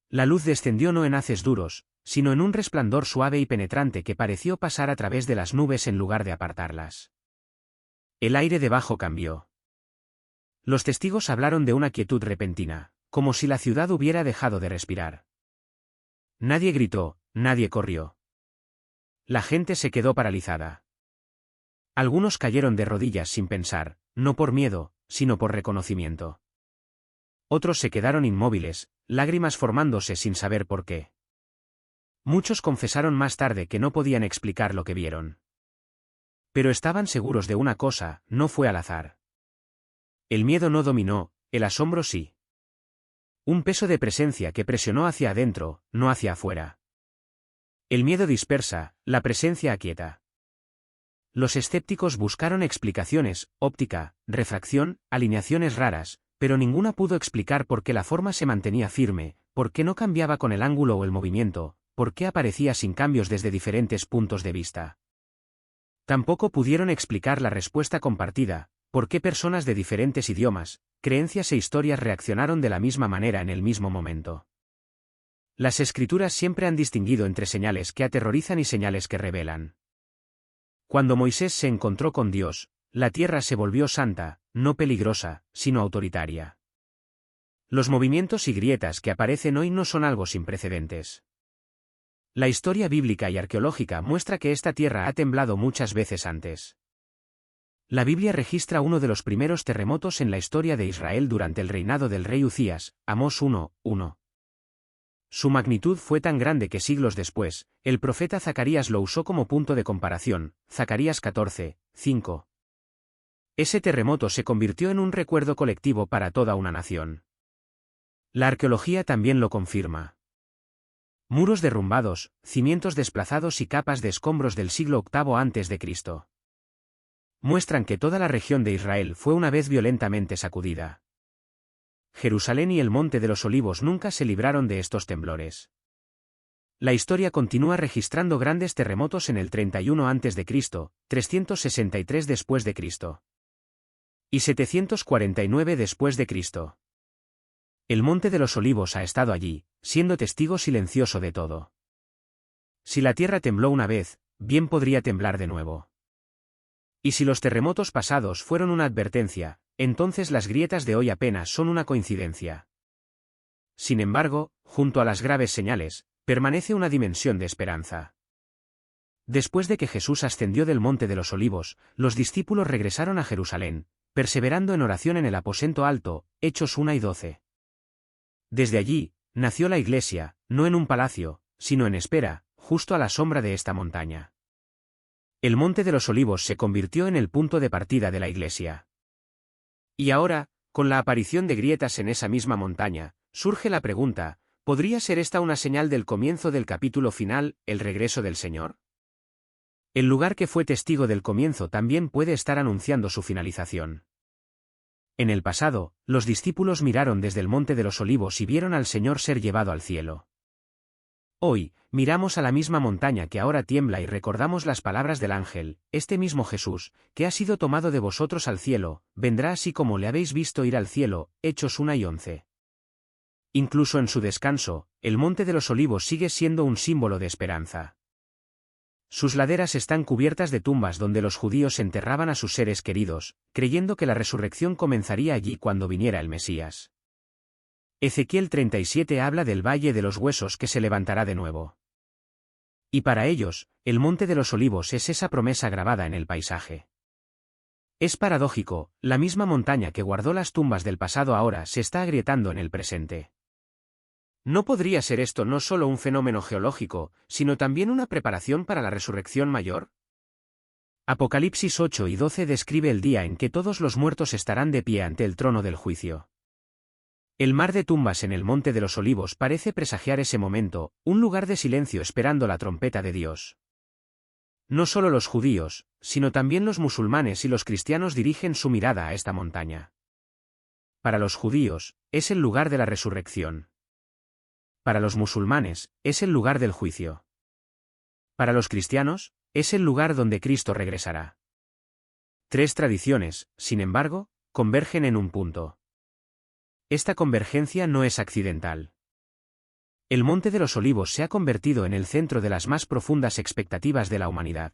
La luz descendió no en haces duros, sino en un resplandor suave y penetrante que pareció pasar a través de las nubes en lugar de apartarlas. El aire debajo cambió. Los testigos hablaron de una quietud repentina, como si la ciudad hubiera dejado de respirar. Nadie gritó, nadie corrió. La gente se quedó paralizada. Algunos cayeron de rodillas sin pensar, no por miedo, sino por reconocimiento. Otros se quedaron inmóviles, lágrimas formándose sin saber por qué. Muchos confesaron más tarde que no podían explicar lo que vieron. Pero estaban seguros de una cosa, no fue al azar. El miedo no dominó, el asombro sí. Un peso de presencia que presionó hacia adentro, no hacia afuera. El miedo dispersa, la presencia aquieta. Los escépticos buscaron explicaciones, óptica, refracción, alineaciones raras, pero ninguna pudo explicar por qué la forma se mantenía firme, por qué no cambiaba con el ángulo o el movimiento, por qué aparecía sin cambios desde diferentes puntos de vista. Tampoco pudieron explicar la respuesta compartida, por qué personas de diferentes idiomas, creencias e historias reaccionaron de la misma manera en el mismo momento. Las escrituras siempre han distinguido entre señales que aterrorizan y señales que revelan. Cuando Moisés se encontró con Dios, la tierra se volvió santa, no peligrosa, sino autoritaria. Los movimientos y grietas que aparecen hoy no son algo sin precedentes. La historia bíblica y arqueológica muestra que esta tierra ha temblado muchas veces antes. La Biblia registra uno de los primeros terremotos en la historia de Israel durante el reinado del rey Uzías, Amós 1:1. Su magnitud fue tan grande que siglos después, el profeta Zacarías lo usó como punto de comparación, Zacarías 14:5. Ese terremoto se convirtió en un recuerdo colectivo para toda una nación. La arqueología también lo confirma. Muros derrumbados, cimientos desplazados y capas de escombros del siglo VIII a.C. muestran que toda la región de Israel fue una vez violentamente sacudida. Jerusalén y el Monte de los Olivos nunca se libraron de estos temblores. La historia continúa registrando grandes terremotos en el 31 a.C., 363 después de Cristo y 749 después de Cristo. El Monte de los Olivos ha estado allí, siendo testigo silencioso de todo. Si la tierra tembló una vez, bien podría temblar de nuevo. Y si los terremotos pasados fueron una advertencia, entonces las grietas de hoy apenas son una coincidencia. Sin embargo, junto a las graves señales, permanece una dimensión de esperanza. Después de que Jesús ascendió del Monte de los Olivos, los discípulos regresaron a Jerusalén, perseverando en oración en el aposento alto, Hechos 1 y 12. Desde allí, nació la Iglesia, no en un palacio, sino en espera, justo a la sombra de esta montaña. El Monte de los Olivos se convirtió en el punto de partida de la Iglesia. Y ahora, con la aparición de grietas en esa misma montaña, surge la pregunta, ¿podría ser esta una señal del comienzo del capítulo final, el regreso del Señor? El lugar que fue testigo del comienzo también puede estar anunciando su finalización. En el pasado, los discípulos miraron desde el Monte de los Olivos y vieron al Señor ser llevado al cielo. Hoy, miramos a la misma montaña que ahora tiembla y recordamos las palabras del ángel, este mismo Jesús, que ha sido tomado de vosotros al cielo, vendrá así como le habéis visto ir al cielo, Hechos 1:11. Incluso en su descanso, el Monte de los Olivos sigue siendo un símbolo de esperanza. Sus laderas están cubiertas de tumbas donde los judíos enterraban a sus seres queridos, creyendo que la resurrección comenzaría allí cuando viniera el Mesías. Ezequiel 37 habla del Valle de los Huesos que se levantará de nuevo. Y para ellos, el Monte de los Olivos es esa promesa grabada en el paisaje. Es paradójico, la misma montaña que guardó las tumbas del pasado ahora se está agrietando en el presente. ¿No podría ser esto no solo un fenómeno geológico, sino también una preparación para la resurrección mayor? Apocalipsis 8:12 describe el día en que todos los muertos estarán de pie ante el trono del juicio. El mar de tumbas en el Monte de los Olivos parece presagiar ese momento, un lugar de silencio esperando la trompeta de Dios. No solo los judíos, sino también los musulmanes y los cristianos dirigen su mirada a esta montaña. Para los judíos, es el lugar de la resurrección. Para los musulmanes, es el lugar del juicio. Para los cristianos, es el lugar donde Cristo regresará. Tres tradiciones, sin embargo, convergen en un punto. Esta convergencia no es accidental. El Monte de los Olivos se ha convertido en el centro de las más profundas expectativas de la humanidad.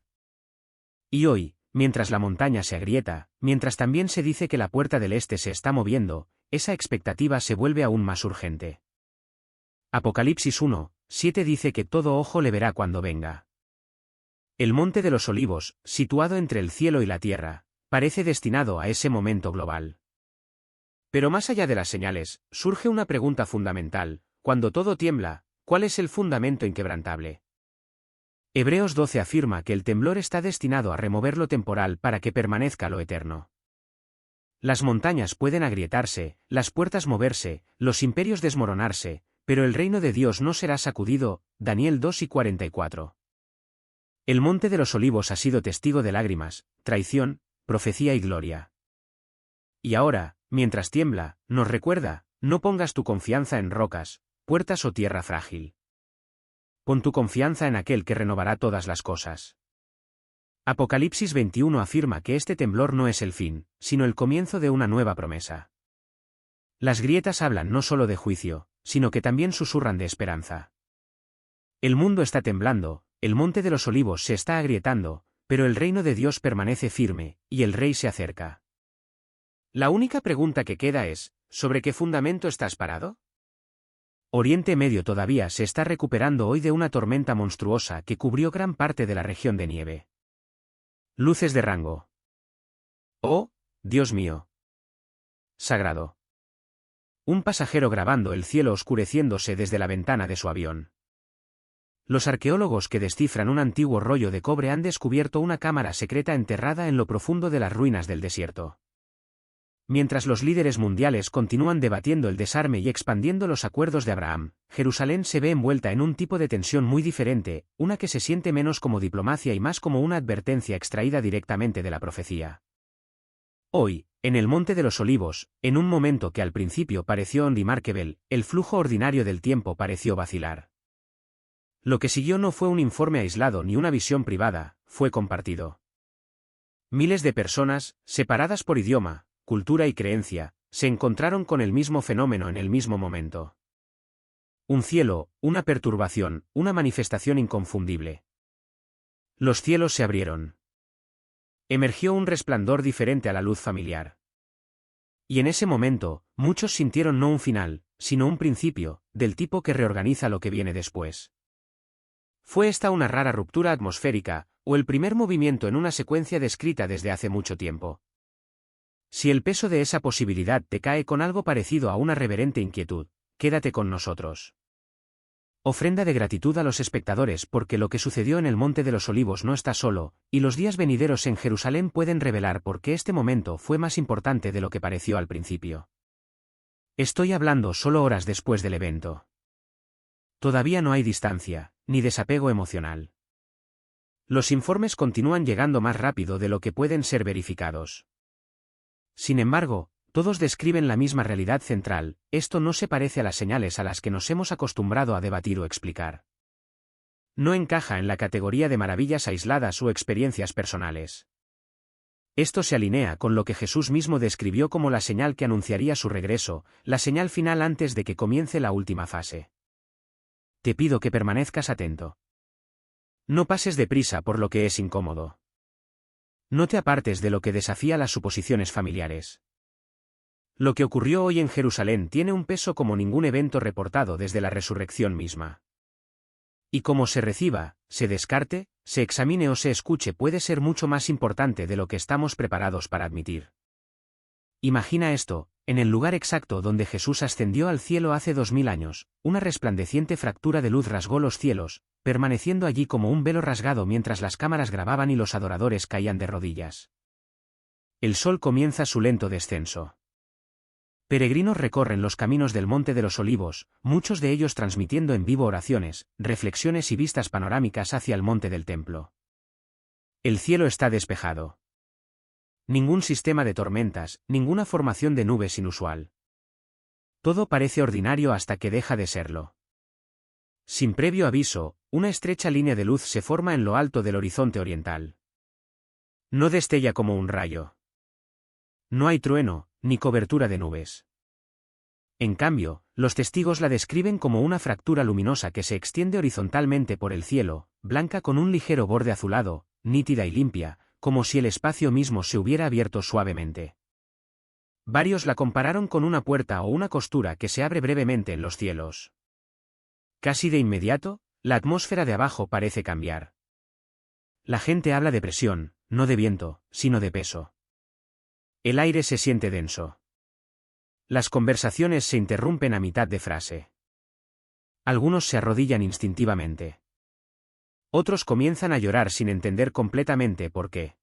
Y hoy, mientras la montaña se agrieta, mientras también se dice que la puerta del este se está moviendo, esa expectativa se vuelve aún más urgente. Apocalipsis 1:7 dice que todo ojo le verá cuando venga. El Monte de los Olivos, situado entre el cielo y la tierra, parece destinado a ese momento global. Pero más allá de las señales, surge una pregunta fundamental: cuando todo tiembla, ¿cuál es el fundamento inquebrantable? Hebreos 12 afirma que el temblor está destinado a remover lo temporal para que permanezca lo eterno. Las montañas pueden agrietarse, las puertas moverse, los imperios desmoronarse, pero el reino de Dios no será sacudido, Daniel 2:44. El Monte de los Olivos ha sido testigo de lágrimas, traición, profecía y gloria. Y ahora, mientras tiembla, nos recuerda: no pongas tu confianza en rocas, puertas o tierra frágil. Pon tu confianza en aquel que renovará todas las cosas. Apocalipsis 21 afirma que este temblor no es el fin, sino el comienzo de una nueva promesa. Las grietas hablan no solo de juicio, sino que también susurran de esperanza. El mundo está temblando, el Monte de los Olivos se está agrietando, pero el reino de Dios permanece firme, y el Rey se acerca. La única pregunta que queda es: ¿sobre qué fundamento estás parado? Oriente Medio todavía se está recuperando hoy de una tormenta monstruosa que cubrió gran parte de la región de nieve. Luces de rango. ¡Oh, Dios mío! Sagrado. Un pasajero grabando el cielo oscureciéndose desde la ventana de su avión. Los arqueólogos que descifran un antiguo rollo de cobre han descubierto una cámara secreta enterrada en lo profundo de las ruinas del desierto. Mientras los líderes mundiales continúan debatiendo el desarme y expandiendo los acuerdos de Abraham, Jerusalén se ve envuelta en un tipo de tensión muy diferente, una que se siente menos como diplomacia y más como una advertencia extraída directamente de la profecía. Hoy, en el Monte de los Olivos, en un momento que al principio pareció unremarkable, el flujo ordinario del tiempo pareció vacilar. Lo que siguió no fue un informe aislado ni una visión privada, fue compartido. Miles de personas, separadas por idioma, cultura y creencia, se encontraron con el mismo fenómeno en el mismo momento. Un cielo, una perturbación, una manifestación inconfundible. Los cielos se abrieron. Emergió un resplandor diferente a la luz familiar. Y en ese momento, muchos sintieron no un final, sino un principio, del tipo que reorganiza lo que viene después. ¿Fue esta una rara ruptura atmosférica, o el primer movimiento en una secuencia descrita desde hace mucho tiempo? Si el peso de esa posibilidad te cae con algo parecido a una reverente inquietud, quédate con nosotros. Ofrenda de gratitud a los espectadores porque lo que sucedió en el Monte de los Olivos no está solo, y los días venideros en Jerusalén pueden revelar por qué este momento fue más importante de lo que pareció al principio. Estoy hablando solo horas después del evento. Todavía no hay distancia, ni desapego emocional. Los informes continúan llegando más rápido de lo que pueden ser verificados. Sin embargo, todos describen la misma realidad central: esto no se parece a las señales a las que nos hemos acostumbrado a debatir o explicar. No encaja en la categoría de maravillas aisladas o experiencias personales. Esto se alinea con lo que Jesús mismo describió como la señal que anunciaría su regreso, la señal final antes de que comience la última fase. Te pido que permanezcas atento. No pases deprisa por lo que es incómodo. No te apartes de lo que desafía las suposiciones familiares. Lo que ocurrió hoy en Jerusalén tiene un peso como ningún evento reportado desde la resurrección misma. Y como se reciba, se descarte, se examine o se escuche puede ser mucho más importante de lo que estamos preparados para admitir. Imagina esto, en el lugar exacto donde Jesús ascendió al cielo hace 2000 años, una resplandeciente fractura de luz rasgó los cielos, permaneciendo allí como un velo rasgado mientras las cámaras grababan y los adoradores caían de rodillas. El sol comienza su lento descenso. Peregrinos recorren los caminos del Monte de los Olivos, muchos de ellos transmitiendo en vivo oraciones, reflexiones y vistas panorámicas hacia el monte del templo. El cielo está despejado. Ningún sistema de tormentas, ninguna formación de nubes inusual. Todo parece ordinario hasta que deja de serlo. Sin previo aviso, una estrecha línea de luz se forma en lo alto del horizonte oriental. No destella como un rayo. No hay trueno, ni cobertura de nubes. En cambio, los testigos la describen como una fractura luminosa que se extiende horizontalmente por el cielo, blanca con un ligero borde azulado, nítida y limpia, como si el espacio mismo se hubiera abierto suavemente. Varios la compararon con una puerta o una costura que se abre brevemente en los cielos. Casi de inmediato, la atmósfera de abajo parece cambiar. La gente habla de presión, no de viento, sino de peso. El aire se siente denso. Las conversaciones se interrumpen a mitad de frase. Algunos se arrodillan instintivamente. Otros comienzan a llorar sin entender completamente por qué.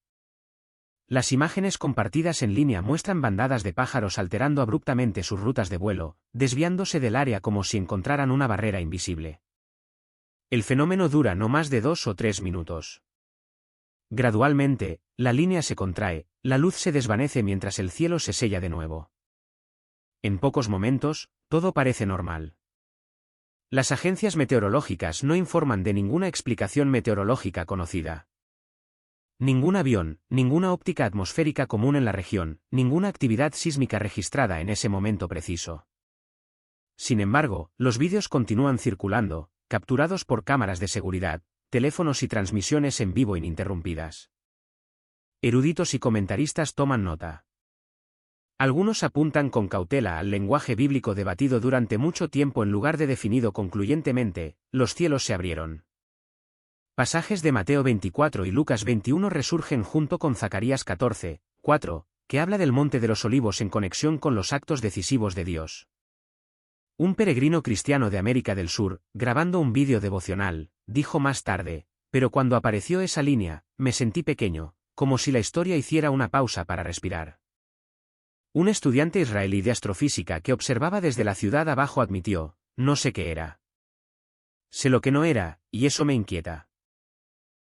Las imágenes compartidas en línea muestran bandadas de pájaros alterando abruptamente sus rutas de vuelo, desviándose del área como si encontraran una barrera invisible. El fenómeno dura no más de 2 o 3 minutos. Gradualmente, la línea se contrae, la luz se desvanece mientras el cielo se sella de nuevo. En pocos momentos, todo parece normal. Las agencias meteorológicas no informan de ninguna explicación meteorológica conocida. Ningún avión, ninguna óptica atmosférica común en la región, ninguna actividad sísmica registrada en ese momento preciso. Sin embargo, los vídeos continúan circulando, capturados por cámaras de seguridad, teléfonos y transmisiones en vivo ininterrumpidas. Eruditos y comentaristas toman nota. Algunos apuntan con cautela al lenguaje bíblico debatido durante mucho tiempo en lugar de definido concluyentemente, los cielos se abrieron. Pasajes de Mateo 24 y Lucas 21 resurgen junto con Zacarías 14, 4, que habla del Monte de los Olivos en conexión con los actos decisivos de Dios. Un peregrino cristiano de América del Sur, grabando un vídeo devocional, dijo más tarde, pero cuando apareció esa línea, me sentí pequeño, como si la historia hiciera una pausa para respirar. Un estudiante israelí de astrofísica que observaba desde la ciudad abajo admitió, no sé qué era. Sé lo que no era, y eso me inquieta.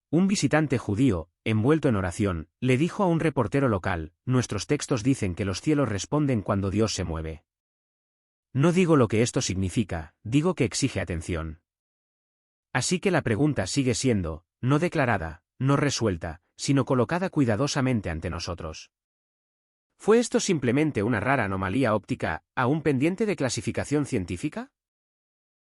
Un visitante judío, envuelto en oración, le dijo a un reportero local, nuestros textos dicen que los cielos responden cuando Dios se mueve. No digo lo que esto significa, digo que exige atención. Así que la pregunta sigue siendo, no declarada, no resuelta, sino colocada cuidadosamente ante nosotros. ¿Fue esto simplemente una rara anomalía óptica, aún pendiente de clasificación científica?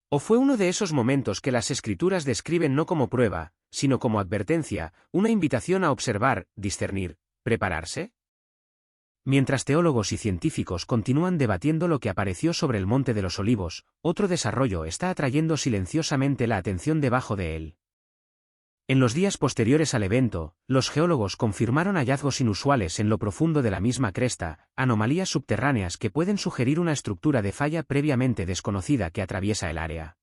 ¿O fue uno de esos momentos que las escrituras describen no como prueba, sino como advertencia, una invitación a observar, discernir, prepararse? Mientras teólogos y científicos continúan debatiendo lo que apareció sobre el Monte de los Olivos, otro desarrollo está atrayendo silenciosamente la atención debajo de él. En los días posteriores al evento, los geólogos confirmaron hallazgos inusuales en lo profundo de la misma cresta, anomalías subterráneas que pueden sugerir una estructura de falla previamente desconocida que atraviesa el área.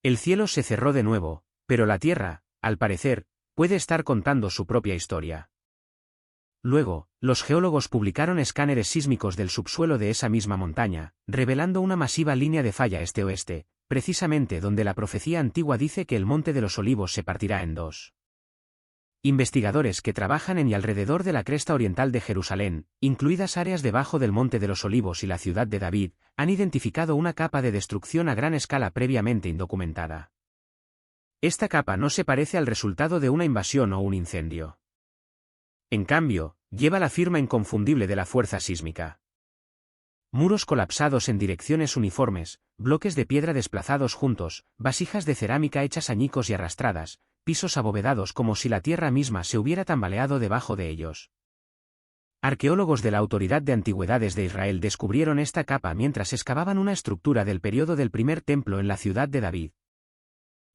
El cielo se cerró de nuevo, pero la Tierra, al parecer, puede estar contando su propia historia. Luego, los geólogos publicaron escáneres sísmicos del subsuelo de esa misma montaña, revelando una masiva línea de falla este-oeste, precisamente donde la profecía antigua dice que el Monte de los Olivos se partirá en dos. Investigadores que trabajan en y alrededor de la cresta oriental de Jerusalén, incluidas áreas debajo del Monte de los Olivos y la ciudad de David, han identificado una capa de destrucción a gran escala previamente indocumentada. Esta capa no se parece al resultado de una invasión o un incendio. En cambio, lleva la firma inconfundible de la fuerza sísmica. Muros colapsados en direcciones uniformes, bloques de piedra desplazados juntos, vasijas de cerámica hechas añicos y arrastradas, pisos abovedados como si la tierra misma se hubiera tambaleado debajo de ellos. Arqueólogos de la Autoridad de Antigüedades de Israel descubrieron esta capa mientras excavaban una estructura del período del primer templo en la ciudad de David.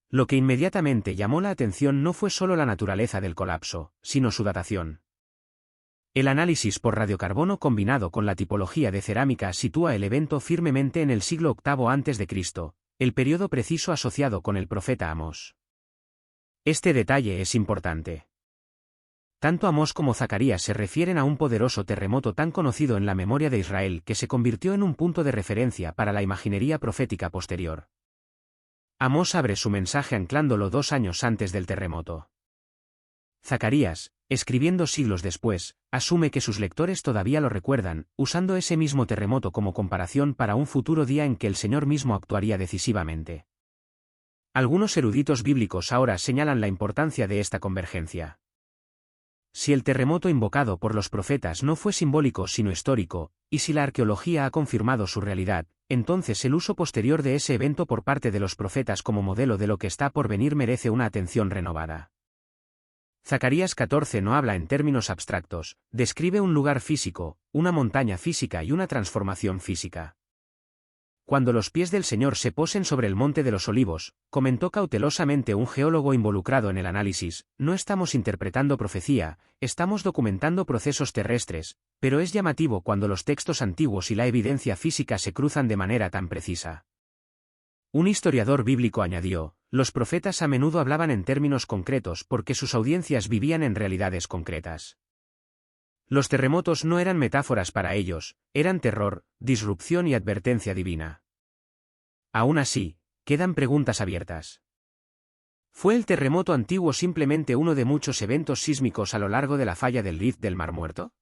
Lo que inmediatamente llamó la atención no fue solo la naturaleza del colapso, sino su datación. El análisis por radiocarbono combinado con la tipología de cerámica sitúa el evento firmemente en el siglo VIII a.C., el período preciso asociado con el profeta Amós. Este detalle es importante. Tanto Amós como Zacarías se refieren a un poderoso terremoto tan conocido en la memoria de Israel que se convirtió en un punto de referencia para la imaginería profética posterior. Amós abre su mensaje anclándolo 2 años antes del terremoto. Zacarías, escribiendo siglos después, asume que sus lectores todavía lo recuerdan, usando ese mismo terremoto como comparación para un futuro día en que el Señor mismo actuaría decisivamente. Algunos eruditos bíblicos ahora señalan la importancia de esta convergencia. Si el terremoto invocado por los profetas no fue simbólico sino histórico, y si la arqueología ha confirmado su realidad, entonces el uso posterior de ese evento por parte de los profetas como modelo de lo que está por venir merece una atención renovada. Zacarías 14 no habla en términos abstractos, describe un lugar físico, una montaña física y una transformación física. Cuando los pies del Señor se posen sobre el monte de los olivos, comentó cautelosamente un geólogo involucrado en el análisis, no estamos interpretando profecía, estamos documentando procesos terrestres, pero es llamativo cuando los textos antiguos y la evidencia física se cruzan de manera tan precisa. Un historiador bíblico añadió, los profetas a menudo hablaban en términos concretos porque sus audiencias vivían en realidades concretas. Los terremotos no eran metáforas para ellos, eran terror, disrupción y advertencia divina. Aún así, quedan preguntas abiertas. ¿Fue el terremoto antiguo simplemente uno de muchos eventos sísmicos a lo largo de la falla del Rift del Mar Muerto?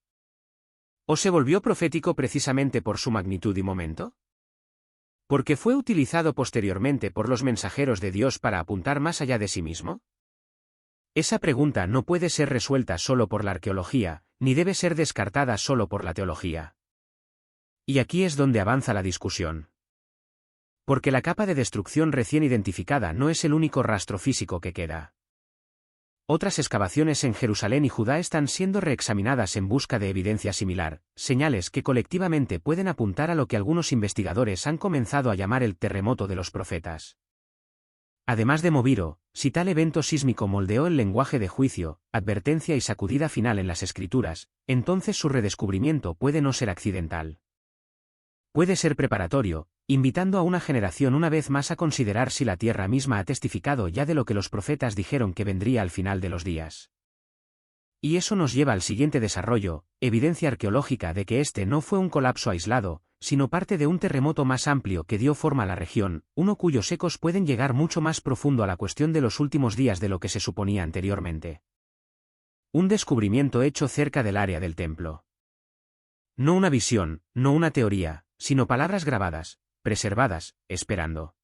¿O se volvió profético precisamente por su magnitud y momento? ¿Porque fue utilizado posteriormente por los mensajeros de Dios para apuntar más allá de sí mismo? Esa pregunta no puede ser resuelta solo por la arqueología, ni debe ser descartada solo por la teología. Y aquí es donde avanza la discusión. Porque la capa de destrucción recién identificada no es el único rastro físico que queda. Otras excavaciones en Jerusalén y Judá están siendo reexaminadas en busca de evidencia similar, señales que colectivamente pueden apuntar a lo que algunos investigadores han comenzado a llamar el terremoto de los profetas. Además de Moviro, si tal evento sísmico moldeó el lenguaje de juicio, advertencia y sacudida final en las Escrituras, entonces su redescubrimiento puede no ser accidental. Puede ser preparatorio, invitando a una generación una vez más a considerar si la tierra misma ha testificado ya de lo que los profetas dijeron que vendría al final de los días. Y eso nos lleva al siguiente desarrollo, evidencia arqueológica de que este no fue un colapso aislado, sino parte de un terremoto más amplio que dio forma a la región, uno cuyos ecos pueden llegar mucho más profundo a la cuestión de los últimos días de lo que se suponía anteriormente. Un descubrimiento hecho cerca del área del templo. No una visión, no una teoría, sino palabras grabadas, preservadas, esperando.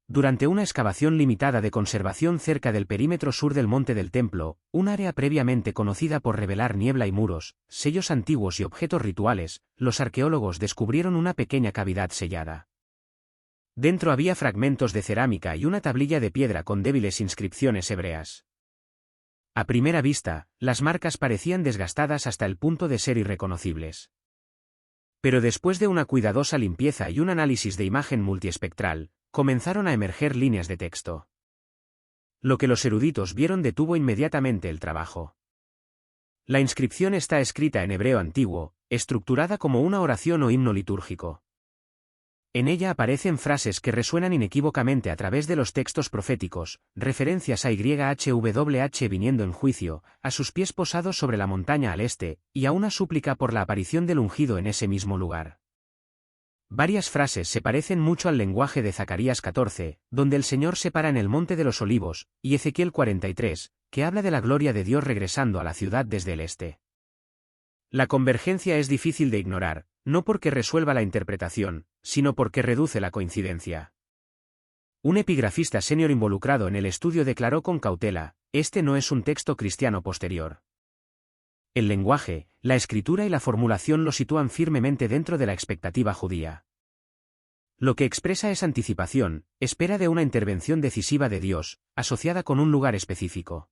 Durante una excavación limitada de conservación cerca del perímetro sur del monte del templo, un área previamente conocida por revelar niebla y muros, sellos antiguos y objetos rituales, los arqueólogos descubrieron una pequeña cavidad sellada. Dentro había fragmentos de cerámica y una tablilla de piedra con débiles inscripciones hebreas. A primera vista, las marcas parecían desgastadas hasta el punto de ser irreconocibles. Pero después de una cuidadosa limpieza y un análisis de imagen multiespectral, comenzaron a emerger líneas de texto. Lo que los eruditos vieron detuvo inmediatamente el trabajo. La inscripción está escrita en hebreo antiguo, estructurada como una oración o himno litúrgico. En ella aparecen frases que resuenan inequívocamente a través de los textos proféticos, referencias a YHWH viniendo en juicio, a sus pies posados sobre la montaña al este, y a una súplica por la aparición del ungido en ese mismo lugar. Varias frases se parecen mucho al lenguaje de Zacarías 14, donde el Señor se para en el Monte de los Olivos, y Ezequiel 43, que habla de la gloria de Dios regresando a la ciudad desde el este. La convergencia es difícil de ignorar, no porque resuelva la interpretación, sino porque reduce la coincidencia. Un epigrafista senior involucrado en el estudio declaró con cautela: este no es un texto cristiano posterior. El lenguaje, la escritura y la formulación lo sitúan firmemente dentro de la expectativa judía. Lo que expresa es anticipación, espera de una intervención decisiva de Dios, asociada con un lugar específico.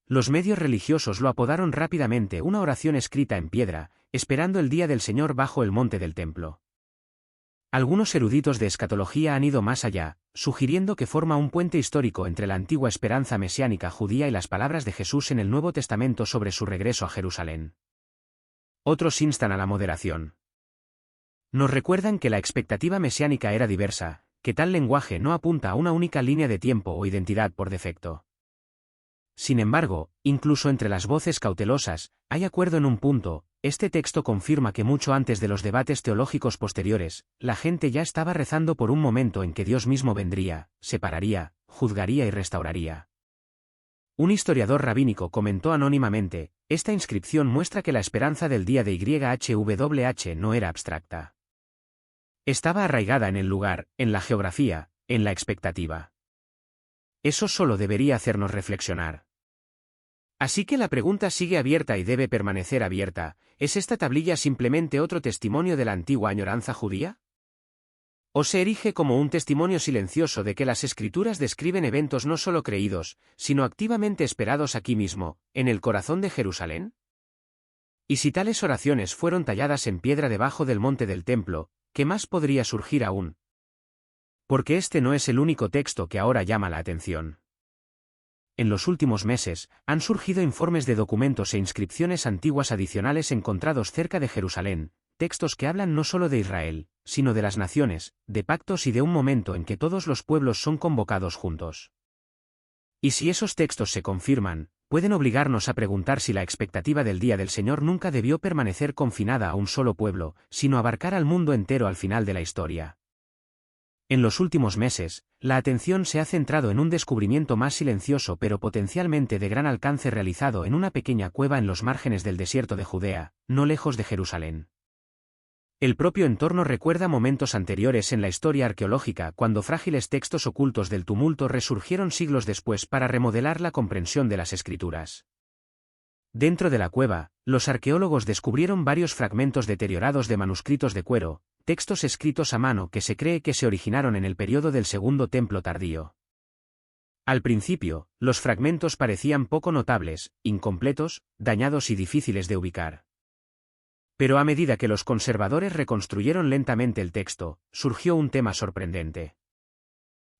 Los medios religiosos lo apodaron rápidamente una oración escrita en piedra, esperando el día del Señor bajo el monte del templo. Algunos eruditos de escatología han ido más allá, sugiriendo que forma un puente histórico entre la antigua esperanza mesiánica judía y las palabras de Jesús en el Nuevo Testamento sobre su regreso a Jerusalén. Otros instan a la moderación. Nos recuerdan que la expectativa mesiánica era diversa, que tal lenguaje no apunta a una única línea de tiempo o identidad por defecto. Sin embargo, incluso entre las voces cautelosas, hay acuerdo en un punto: este texto confirma que mucho antes de los debates teológicos posteriores, la gente ya estaba rezando por un momento en que Dios mismo vendría, separaría, juzgaría y restauraría. Un historiador rabínico comentó anónimamente: esta inscripción muestra que la esperanza del día de YHWH no era abstracta. Estaba arraigada en el lugar, en la geografía, en la expectativa. Eso solo debería hacernos reflexionar. Así que la pregunta sigue abierta y debe permanecer abierta: ¿es esta tablilla simplemente otro testimonio de la antigua añoranza judía? ¿O se erige como un testimonio silencioso de que las Escrituras describen eventos no solo creídos, sino activamente esperados aquí mismo, en el corazón de Jerusalén? Y si tales oraciones fueron talladas en piedra debajo del monte del templo, ¿qué más podría surgir aún? Porque este no es el único texto que ahora llama la atención. En los últimos meses, han surgido informes de documentos e inscripciones antiguas adicionales encontrados cerca de Jerusalén, textos que hablan no solo de Israel, sino de las naciones, de pactos y de un momento en que todos los pueblos son convocados juntos. Y si esos textos se confirman, pueden obligarnos a preguntar si la expectativa del día del Señor nunca debió permanecer confinada a un solo pueblo, sino abarcar al mundo entero al final de la historia. En los últimos meses, la atención se ha centrado en un descubrimiento más silencioso pero potencialmente de gran alcance realizado en una pequeña cueva en los márgenes del desierto de Judea, no lejos de Jerusalén. El propio entorno recuerda momentos anteriores en la historia arqueológica cuando frágiles textos ocultos del tumulto resurgieron siglos después para remodelar la comprensión de las Escrituras. Dentro de la cueva, los arqueólogos descubrieron varios fragmentos deteriorados de manuscritos de cuero, textos escritos a mano que se cree que se originaron en el período del Segundo Templo tardío. Al principio, los fragmentos parecían poco notables, incompletos, dañados y difíciles de ubicar. Pero a medida que los conservadores reconstruyeron lentamente el texto, surgió un tema sorprendente.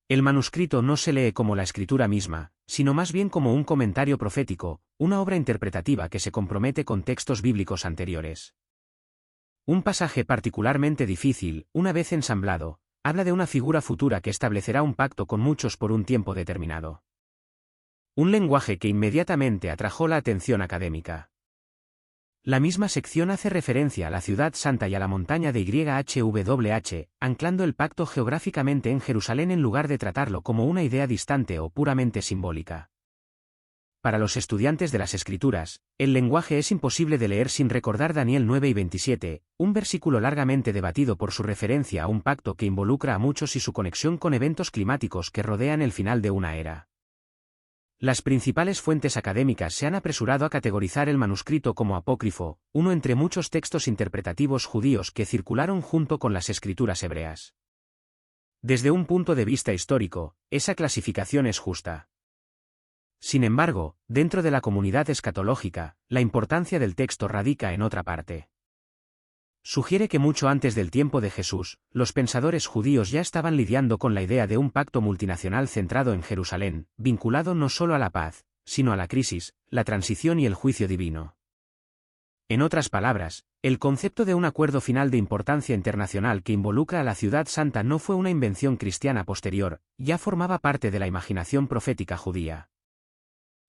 El manuscrito no se lee como la escritura misma, sino más bien como un comentario profético, una obra interpretativa que se compromete con textos bíblicos anteriores. Un pasaje particularmente difícil, una vez ensamblado, habla de una figura futura que establecerá un pacto con muchos por un tiempo determinado. Un lenguaje que inmediatamente atrajo la atención académica. La misma sección hace referencia a la ciudad santa y a la montaña de YHWH, anclando el pacto geográficamente en Jerusalén en lugar de tratarlo como una idea distante o puramente simbólica. Para los estudiantes de las Escrituras, el lenguaje es imposible de leer sin recordar Daniel 9 y 27, un versículo largamente debatido por su referencia a un pacto que involucra a muchos y su conexión con eventos climáticos que rodean el final de una era. Las principales fuentes académicas se han apresurado a categorizar el manuscrito como apócrifo, uno entre muchos textos interpretativos judíos que circularon junto con las escrituras hebreas. Desde un punto de vista histórico, esa clasificación es justa. Sin embargo, dentro de la comunidad escatológica, la importancia del texto radica en otra parte. Sugiere que mucho antes del tiempo de Jesús, los pensadores judíos ya estaban lidiando con la idea de un pacto multinacional centrado en Jerusalén, vinculado no solo a la paz, sino a la crisis, la transición y el juicio divino. En otras palabras, el concepto de un acuerdo final de importancia internacional que involucra a la ciudad santa no fue una invención cristiana posterior, ya formaba parte de la imaginación profética judía.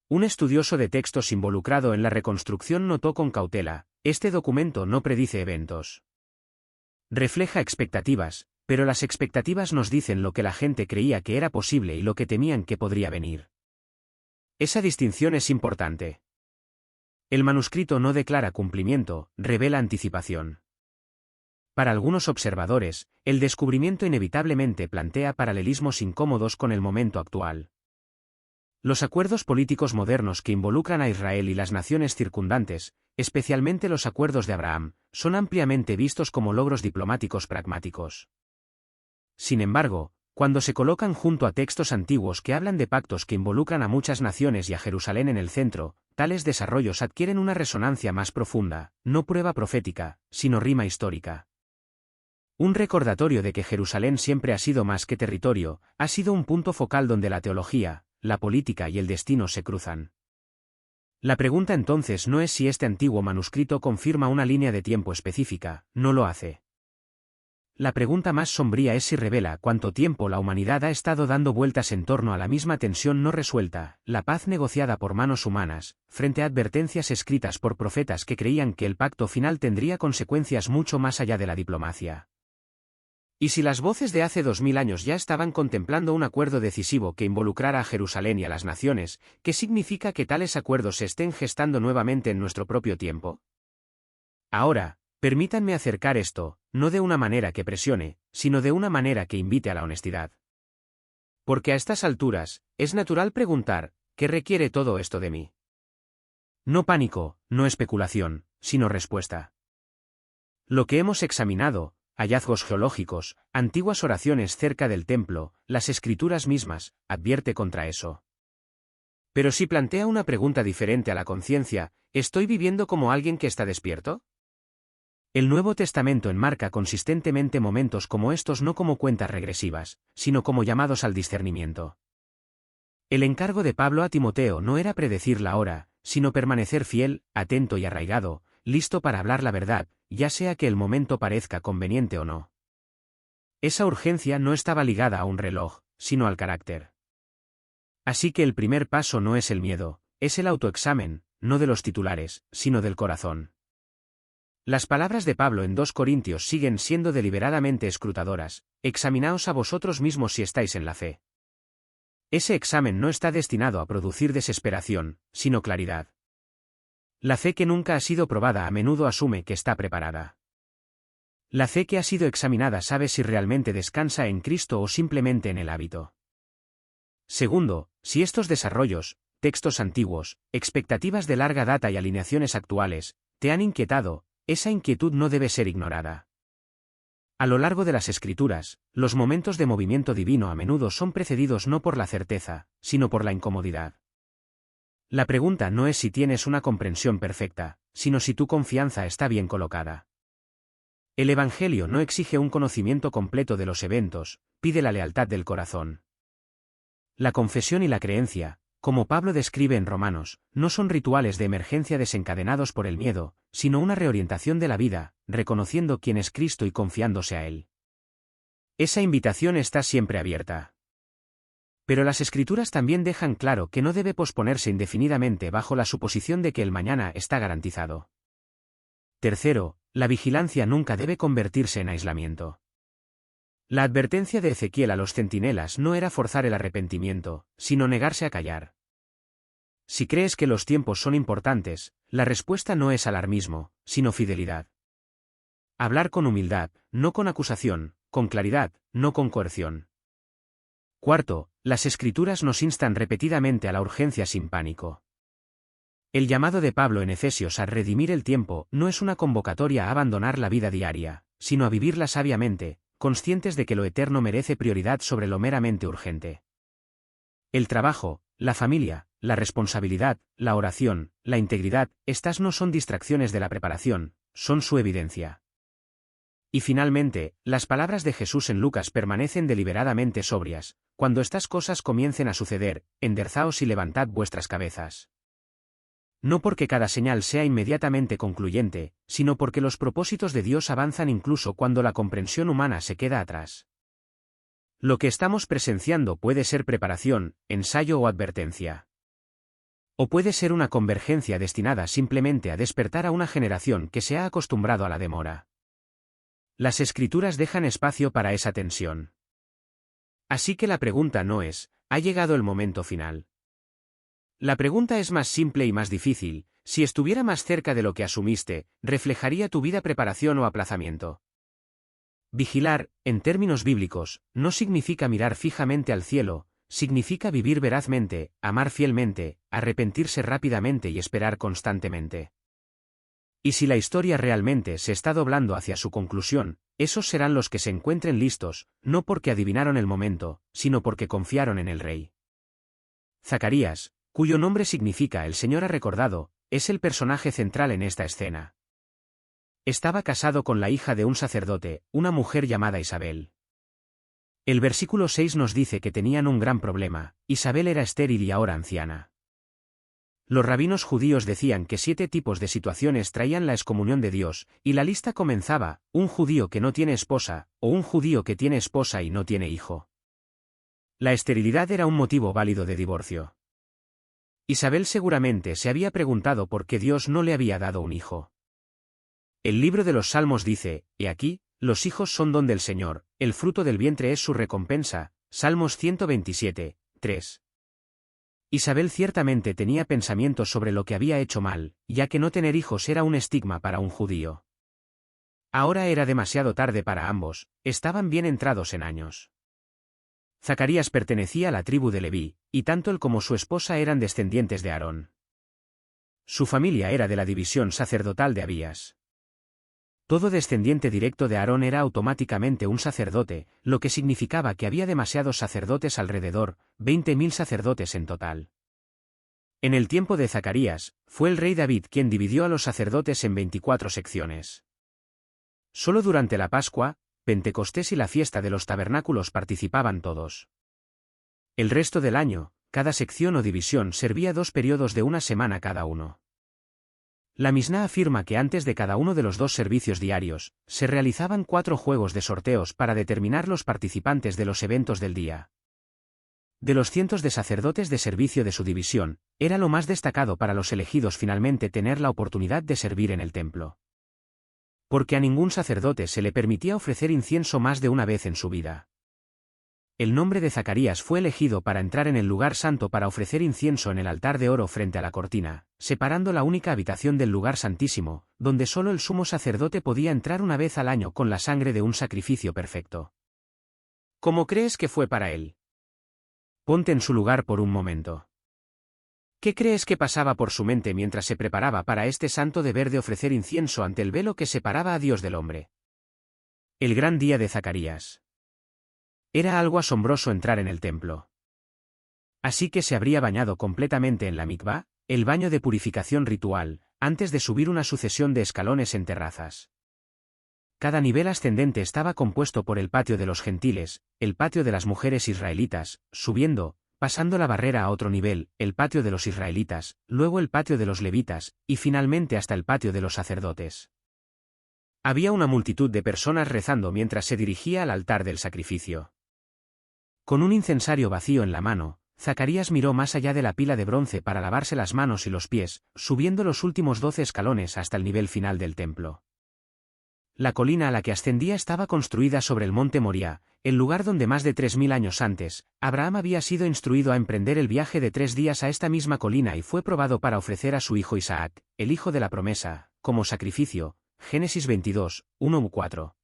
Un estudioso de textos involucrado en la reconstrucción notó con cautela: este documento no predice eventos. Refleja expectativas, pero las expectativas nos dicen lo que la gente creía que era posible y lo que temían que podría venir. Esa distinción es importante. El manuscrito no declara cumplimiento, revela anticipación. Para algunos observadores, el descubrimiento inevitablemente plantea paralelismos incómodos con el momento actual. Los acuerdos políticos modernos que involucran a Israel y las naciones circundantes, especialmente los acuerdos de Abraham, son ampliamente vistos como logros diplomáticos pragmáticos. Sin embargo, cuando se colocan junto a textos antiguos que hablan de pactos que involucran a muchas naciones y a Jerusalén en el centro, tales desarrollos adquieren una resonancia más profunda, no prueba profética, sino rima histórica. Un recordatorio de que Jerusalén siempre ha sido más que territorio, ha sido un punto focal donde la teología, la política y el destino se cruzan. La pregunta entonces no es si este antiguo manuscrito confirma una línea de tiempo específica, no lo hace. La pregunta más sombría es si revela cuánto tiempo la humanidad ha estado dando vueltas en torno a la misma tensión no resuelta, la paz negociada por manos humanas, frente a advertencias escritas por profetas que creían que el pacto final tendría consecuencias mucho más allá de la diplomacia. Y si las voces de hace 2000 años ya estaban contemplando un acuerdo decisivo que involucrara a Jerusalén y a las naciones, ¿qué significa que tales acuerdos se estén gestando nuevamente en nuestro propio tiempo? Ahora, permítanme acercar esto, no de una manera que presione, sino de una manera que invite a la honestidad. Porque a estas alturas, es natural preguntar, ¿qué requiere todo esto de mí? No pánico, no especulación, sino respuesta. Lo que hemos examinado, hallazgos geológicos, antiguas oraciones cerca del templo, las escrituras mismas, advierte contra eso. Pero si plantea una pregunta diferente a la conciencia, ¿estoy viviendo como alguien que está despierto? El Nuevo Testamento enmarca consistentemente momentos como estos no como cuentas regresivas, sino como llamados al discernimiento. El encargo de Pablo a Timoteo no era predecir la hora, sino permanecer fiel, atento y arraigado, listo para hablar la verdad, ya sea que el momento parezca conveniente o no. Esa urgencia no estaba ligada a un reloj, sino al carácter. Así que el primer paso no es el miedo, es el autoexamen, no de los titulares, sino del corazón. Las palabras de Pablo en 2 Corintios siguen siendo deliberadamente escrutadoras: examinaos a vosotros mismos si estáis en la fe. Ese examen no está destinado a producir desesperación, sino claridad. La fe que nunca ha sido probada a menudo asume que está preparada. La fe que ha sido examinada sabe si realmente descansa en Cristo o simplemente en el hábito. Segundo, si estos desarrollos, textos antiguos, expectativas de larga data y alineaciones actuales, te han inquietado, esa inquietud no debe ser ignorada. A lo largo de las Escrituras, los momentos de movimiento divino a menudo son precedidos no por la certeza, sino por la incomodidad. La pregunta no es si tienes una comprensión perfecta, sino si tu confianza está bien colocada. El Evangelio no exige un conocimiento completo de los eventos, pide la lealtad del corazón. La confesión y la creencia, como Pablo describe en Romanos, no son rituales de emergencia desencadenados por el miedo, sino una reorientación de la vida, reconociendo quién es Cristo y confiándose a Él. Esa invitación está siempre abierta. Pero las Escrituras también dejan claro que no debe posponerse indefinidamente bajo la suposición de que el mañana está garantizado. Tercero, la vigilancia nunca debe convertirse en aislamiento. La advertencia de Ezequiel a los centinelas no era forzar el arrepentimiento, sino negarse a callar. Si crees que los tiempos son importantes, la respuesta no es alarmismo, sino fidelidad. Hablar con humildad, no con acusación, con claridad, no con coerción. Cuarto, las Escrituras nos instan repetidamente a la urgencia sin pánico. El llamado de Pablo en Efesios a redimir el tiempo no es una convocatoria a abandonar la vida diaria, sino a vivirla sabiamente, conscientes de que lo eterno merece prioridad sobre lo meramente urgente. El trabajo, la familia, la responsabilidad, la oración, la integridad, estas no son distracciones de la preparación, son su evidencia. Y finalmente, las palabras de Jesús en Lucas permanecen deliberadamente sobrias: cuando estas cosas comiencen a suceder, enderzaos y levantad vuestras cabezas. No porque cada señal sea inmediatamente concluyente, sino porque los propósitos de Dios avanzan incluso cuando la comprensión humana se queda atrás. Lo que estamos presenciando puede ser preparación, ensayo o advertencia. O puede ser una convergencia destinada simplemente a despertar a una generación que se ha acostumbrado a la demora. Las Escrituras dejan espacio para esa tensión. Así que la pregunta no es, ¿ha llegado el momento final? La pregunta es más simple y más difícil: si estuviera más cerca de lo que asumiste, ¿reflejaría tu vida preparación o aplazamiento? Vigilar, en términos bíblicos, no significa mirar fijamente al cielo, significa vivir verazmente, amar fielmente, arrepentirse rápidamente y esperar constantemente. Y si la historia realmente se está doblando hacia su conclusión, esos serán los que se encuentren listos, no porque adivinaron el momento, sino porque confiaron en el rey. Zacarías, cuyo nombre significa el Señor ha recordado, es el personaje central en esta escena. Estaba casado con la hija de un sacerdote, una mujer llamada Isabel. El versículo 6 nos dice que tenían un gran problema. Isabel era estéril y ahora anciana. Los rabinos judíos decían que 7 tipos de situaciones traían la excomunión de Dios, y la lista comenzaba: un judío que no tiene esposa, o un judío que tiene esposa y no tiene hijo. La esterilidad era un motivo válido de divorcio. Isabel seguramente se había preguntado por qué Dios no le había dado un hijo. El libro de los Salmos dice: «He aquí, los hijos son don del Señor, el fruto del vientre es su recompensa». Salmos 127, 3. Isabel ciertamente tenía pensamientos sobre lo que había hecho mal, ya que no tener hijos era un estigma para un judío. Ahora era demasiado tarde para ambos, estaban bien entrados en años. Zacarías pertenecía a la tribu de Leví, y tanto él como su esposa eran descendientes de Aarón. Su familia era de la división sacerdotal de Abías. Todo descendiente directo de Aarón era automáticamente un sacerdote, lo que significaba que había demasiados sacerdotes alrededor, 20.000 sacerdotes en total. En el tiempo de Zacarías, fue el rey David quien dividió a los sacerdotes en 24 secciones. Solo durante la Pascua, Pentecostés y la fiesta de los tabernáculos participaban todos. El resto del año, cada sección o división servía 2 periodos de una semana cada uno. La Misná afirma que antes de cada uno de los 2 servicios diarios, se realizaban 4 juegos de sorteos para determinar los participantes de los eventos del día. De los cientos de sacerdotes de servicio de su división, era lo más destacado para los elegidos finalmente tener la oportunidad de servir en el templo. Porque a ningún sacerdote se le permitía ofrecer incienso más de una vez en su vida. El nombre de Zacarías fue elegido para entrar en el lugar santo para ofrecer incienso en el altar de oro frente a la cortina, separando la única habitación del lugar santísimo, donde solo el sumo sacerdote podía entrar una vez al año con la sangre de un sacrificio perfecto. ¿Cómo crees que fue para él? Ponte en su lugar por un momento. ¿Qué crees que pasaba por su mente mientras se preparaba para este santo deber de ofrecer incienso ante el velo que separaba a Dios del hombre? El gran día de Zacarías. Era algo asombroso entrar en el templo. Así que se habría bañado completamente en la mikvá, el baño de purificación ritual, antes de subir una sucesión de escalones en terrazas. Cada nivel ascendente estaba compuesto por el patio de los gentiles, el patio de las mujeres israelitas, subiendo, pasando la barrera a otro nivel, el patio de los israelitas, luego el patio de los levitas, y finalmente hasta el patio de los sacerdotes. Había una multitud de personas rezando mientras se dirigía al altar del sacrificio. Con un incensario vacío en la mano, Zacarías miró más allá de la pila de bronce para lavarse las manos y los pies, subiendo los últimos 12 escalones hasta el nivel final del templo. La colina a la que ascendía estaba construida sobre el monte Moriah, el lugar donde más de 3.000 años antes, Abraham había sido instruido a emprender el viaje de 3 días a esta misma colina y fue probado para ofrecer a su hijo Isaac, el hijo de la promesa, como sacrificio. Génesis 22, 1-4.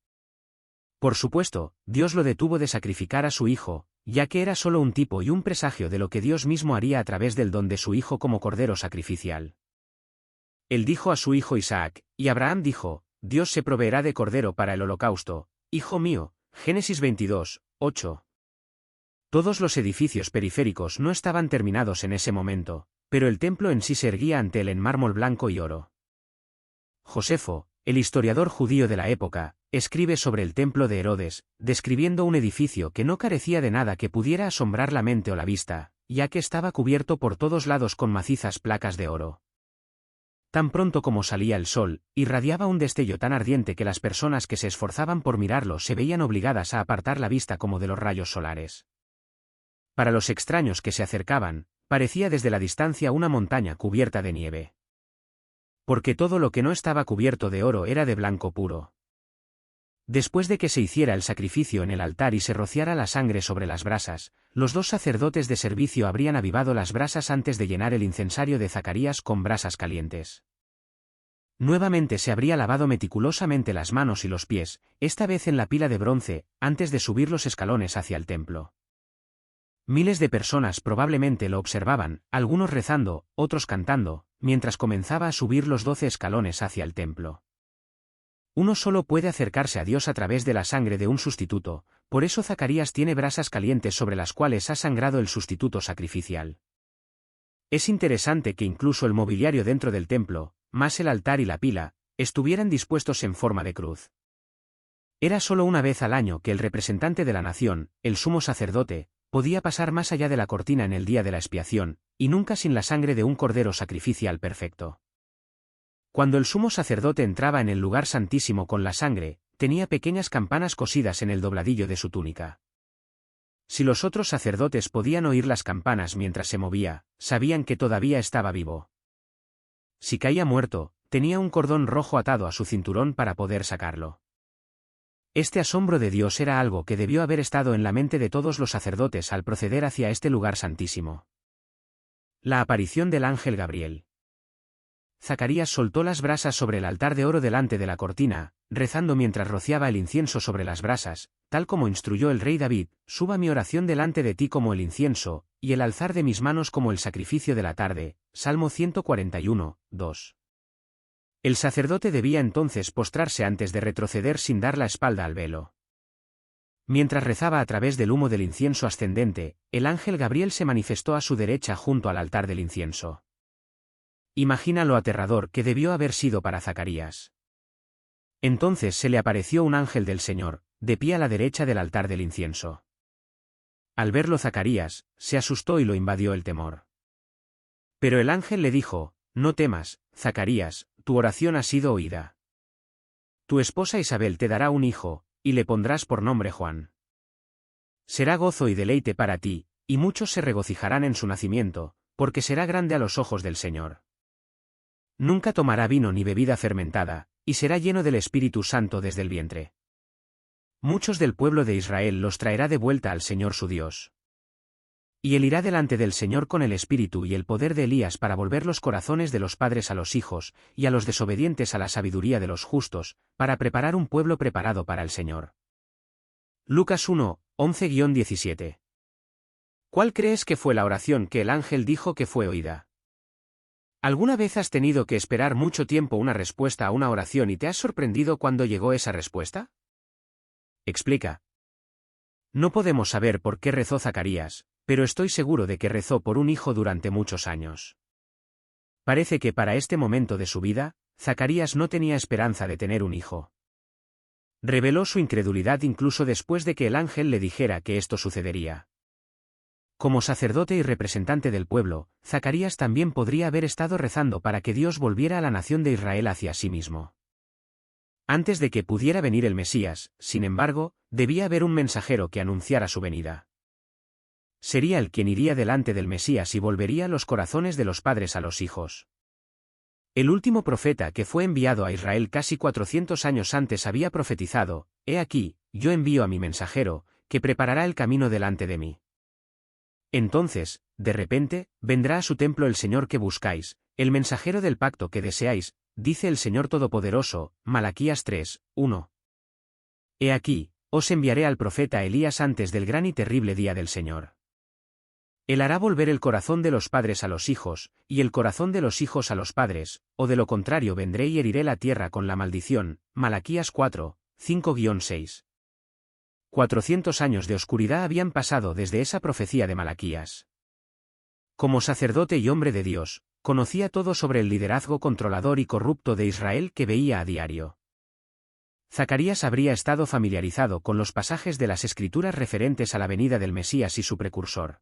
Por supuesto, Dios lo detuvo de sacrificar a su hijo, ya que era solo un tipo y un presagio de lo que Dios mismo haría a través del don de su hijo como cordero sacrificial. Él dijo a su hijo Isaac, y Abraham dijo: Dios se proveerá de cordero para el holocausto, hijo mío. Génesis 22, 8. Todos los edificios periféricos no estaban terminados en ese momento, pero el templo en sí se erguía ante él en mármol blanco y oro. Josefo, el historiador judío de la época, escribe sobre el templo de Herodes, describiendo un edificio que no carecía de nada que pudiera asombrar la mente o la vista, ya que estaba cubierto por todos lados con macizas placas de oro. Tan pronto como salía el sol, irradiaba un destello tan ardiente que las personas que se esforzaban por mirarlo se veían obligadas a apartar la vista como de los rayos solares. Para los extraños que se acercaban, parecía desde la distancia una montaña cubierta de nieve. Porque todo lo que no estaba cubierto de oro era de blanco puro. Después de que se hiciera el sacrificio en el altar y se rociara la sangre sobre las brasas, los 2 sacerdotes de servicio habrían avivado las brasas antes de llenar el incensario de Zacarías con brasas calientes. Nuevamente se habría lavado meticulosamente las manos y los pies, esta vez en la pila de bronce, antes de subir los escalones hacia el templo. Miles de personas probablemente lo observaban, algunos rezando, otros cantando, mientras comenzaba a subir los 12 escalones hacia el templo. Uno solo puede acercarse a Dios a través de la sangre de un sustituto, por eso Zacarías tiene brasas calientes sobre las cuales ha sangrado el sustituto sacrificial. Es interesante que incluso el mobiliario dentro del templo, más el altar y la pila, estuvieran dispuestos en forma de cruz. Era solo una vez al año que el representante de la nación, el sumo sacerdote, podía pasar más allá de la cortina en el día de la expiación, y nunca sin la sangre de un cordero sacrificial perfecto. Cuando el sumo sacerdote entraba en el lugar santísimo con la sangre, tenía pequeñas campanas cosidas en el dobladillo de su túnica. Si los otros sacerdotes podían oír las campanas mientras se movía, sabían que todavía estaba vivo. Si caía muerto, tenía un cordón rojo atado a su cinturón para poder sacarlo. Este asombro de Dios era algo que debió haber estado en la mente de todos los sacerdotes al proceder hacia este lugar santísimo. La aparición del ángel Gabriel. Zacarías soltó las brasas sobre el altar de oro delante de la cortina, rezando mientras rociaba el incienso sobre las brasas, tal como instruyó el rey David: suba mi oración delante de ti como el incienso, y el alzar de mis manos como el sacrificio de la tarde. Salmo 141, 2. El sacerdote debía entonces postrarse antes de retroceder sin dar la espalda al velo. Mientras rezaba a través del humo del incienso ascendente, el ángel Gabriel se manifestó a su derecha junto al altar del incienso. Imagina lo aterrador que debió haber sido para Zacarías. Entonces se le apareció un ángel del Señor, de pie a la derecha del altar del incienso. Al verlo Zacarías, se asustó y lo invadió el temor. Pero el ángel le dijo: no temas, Zacarías, tu oración ha sido oída. Tu esposa Isabel te dará un hijo, y le pondrás por nombre Juan. Será gozo y deleite para ti, y muchos se regocijarán en su nacimiento, porque será grande a los ojos del Señor. Nunca tomará vino ni bebida fermentada, y será lleno del Espíritu Santo desde el vientre. Muchos del pueblo de Israel los traerá de vuelta al Señor su Dios. Y él irá delante del Señor con el espíritu y el poder de Elías para volver los corazones de los padres a los hijos, y a los desobedientes a la sabiduría de los justos, para preparar un pueblo preparado para el Señor. Lucas 1, 11-17. ¿Cuál crees que fue la oración que el ángel dijo que fue oída? ¿Alguna vez has tenido que esperar mucho tiempo una respuesta a una oración y te has sorprendido cuando llegó esa respuesta? Explica. No podemos saber por qué rezó Zacarías, pero estoy seguro de que rezó por un hijo durante muchos años. Parece que para este momento de su vida, Zacarías no tenía esperanza de tener un hijo. Reveló su incredulidad incluso después de que el ángel le dijera que esto sucedería. Como sacerdote y representante del pueblo, Zacarías también podría haber estado rezando para que Dios volviera a la nación de Israel hacia sí mismo. Antes de que pudiera venir el Mesías, sin embargo, debía haber un mensajero que anunciara su venida. Sería él quien iría delante del Mesías y volvería los corazones de los padres a los hijos. El último profeta que fue enviado a Israel casi 400 años antes había profetizado: «He aquí, yo envío a mi mensajero, que preparará el camino delante de mí». Entonces, de repente, vendrá a su templo el Señor que buscáis, el mensajero del pacto que deseáis, dice el Señor Todopoderoso. Malaquías 3, 1. He aquí, os enviaré al profeta Elías antes del gran y terrible día del Señor. Él hará volver el corazón de los padres a los hijos, y el corazón de los hijos a los padres, o de lo contrario vendré y heriré la tierra con la maldición. Malaquías 4, 5-6. 400 años de oscuridad habían pasado desde esa profecía de Malaquías. Como sacerdote y hombre de Dios, conocía todo sobre el liderazgo controlador y corrupto de Israel que veía a diario. Zacarías habría estado familiarizado con los pasajes de las Escrituras referentes a la venida del Mesías y su precursor.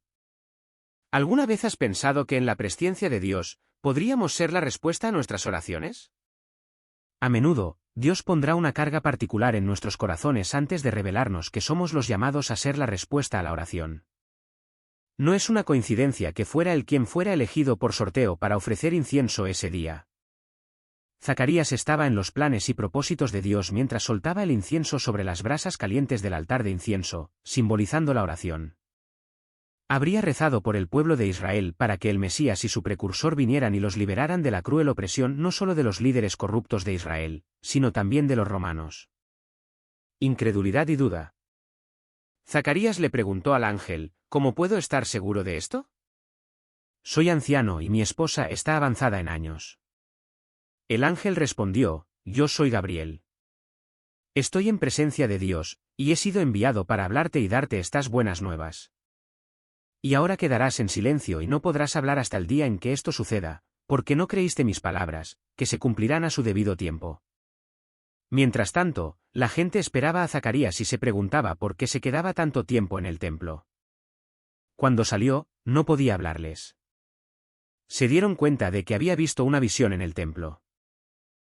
¿Alguna vez has pensado que en la presciencia de Dios, podríamos ser la respuesta a nuestras oraciones? A menudo, Dios pondrá una carga particular en nuestros corazones antes de revelarnos que somos los llamados a ser la respuesta a la oración. No es una coincidencia que fuera él quien fuera elegido por sorteo para ofrecer incienso ese día. Zacarías estaba en los planes y propósitos de Dios mientras soltaba el incienso sobre las brasas calientes del altar de incienso, simbolizando la oración. Habría rezado por el pueblo de Israel para que el Mesías y su precursor vinieran y los liberaran de la cruel opresión no solo de los líderes corruptos de Israel, sino también de los romanos. Incredulidad y duda. Zacarías le preguntó al ángel, ¿cómo puedo estar seguro de esto? Soy anciano y mi esposa está avanzada en años. El ángel respondió, yo soy Gabriel. Estoy en presencia de Dios, y he sido enviado para hablarte y darte estas buenas nuevas. Y ahora quedarás en silencio y no podrás hablar hasta el día en que esto suceda, porque no creíste mis palabras, que se cumplirán a su debido tiempo. Mientras tanto, la gente esperaba a Zacarías y se preguntaba por qué se quedaba tanto tiempo en el templo. Cuando salió, no podía hablarles. Se dieron cuenta de que había visto una visión en el templo.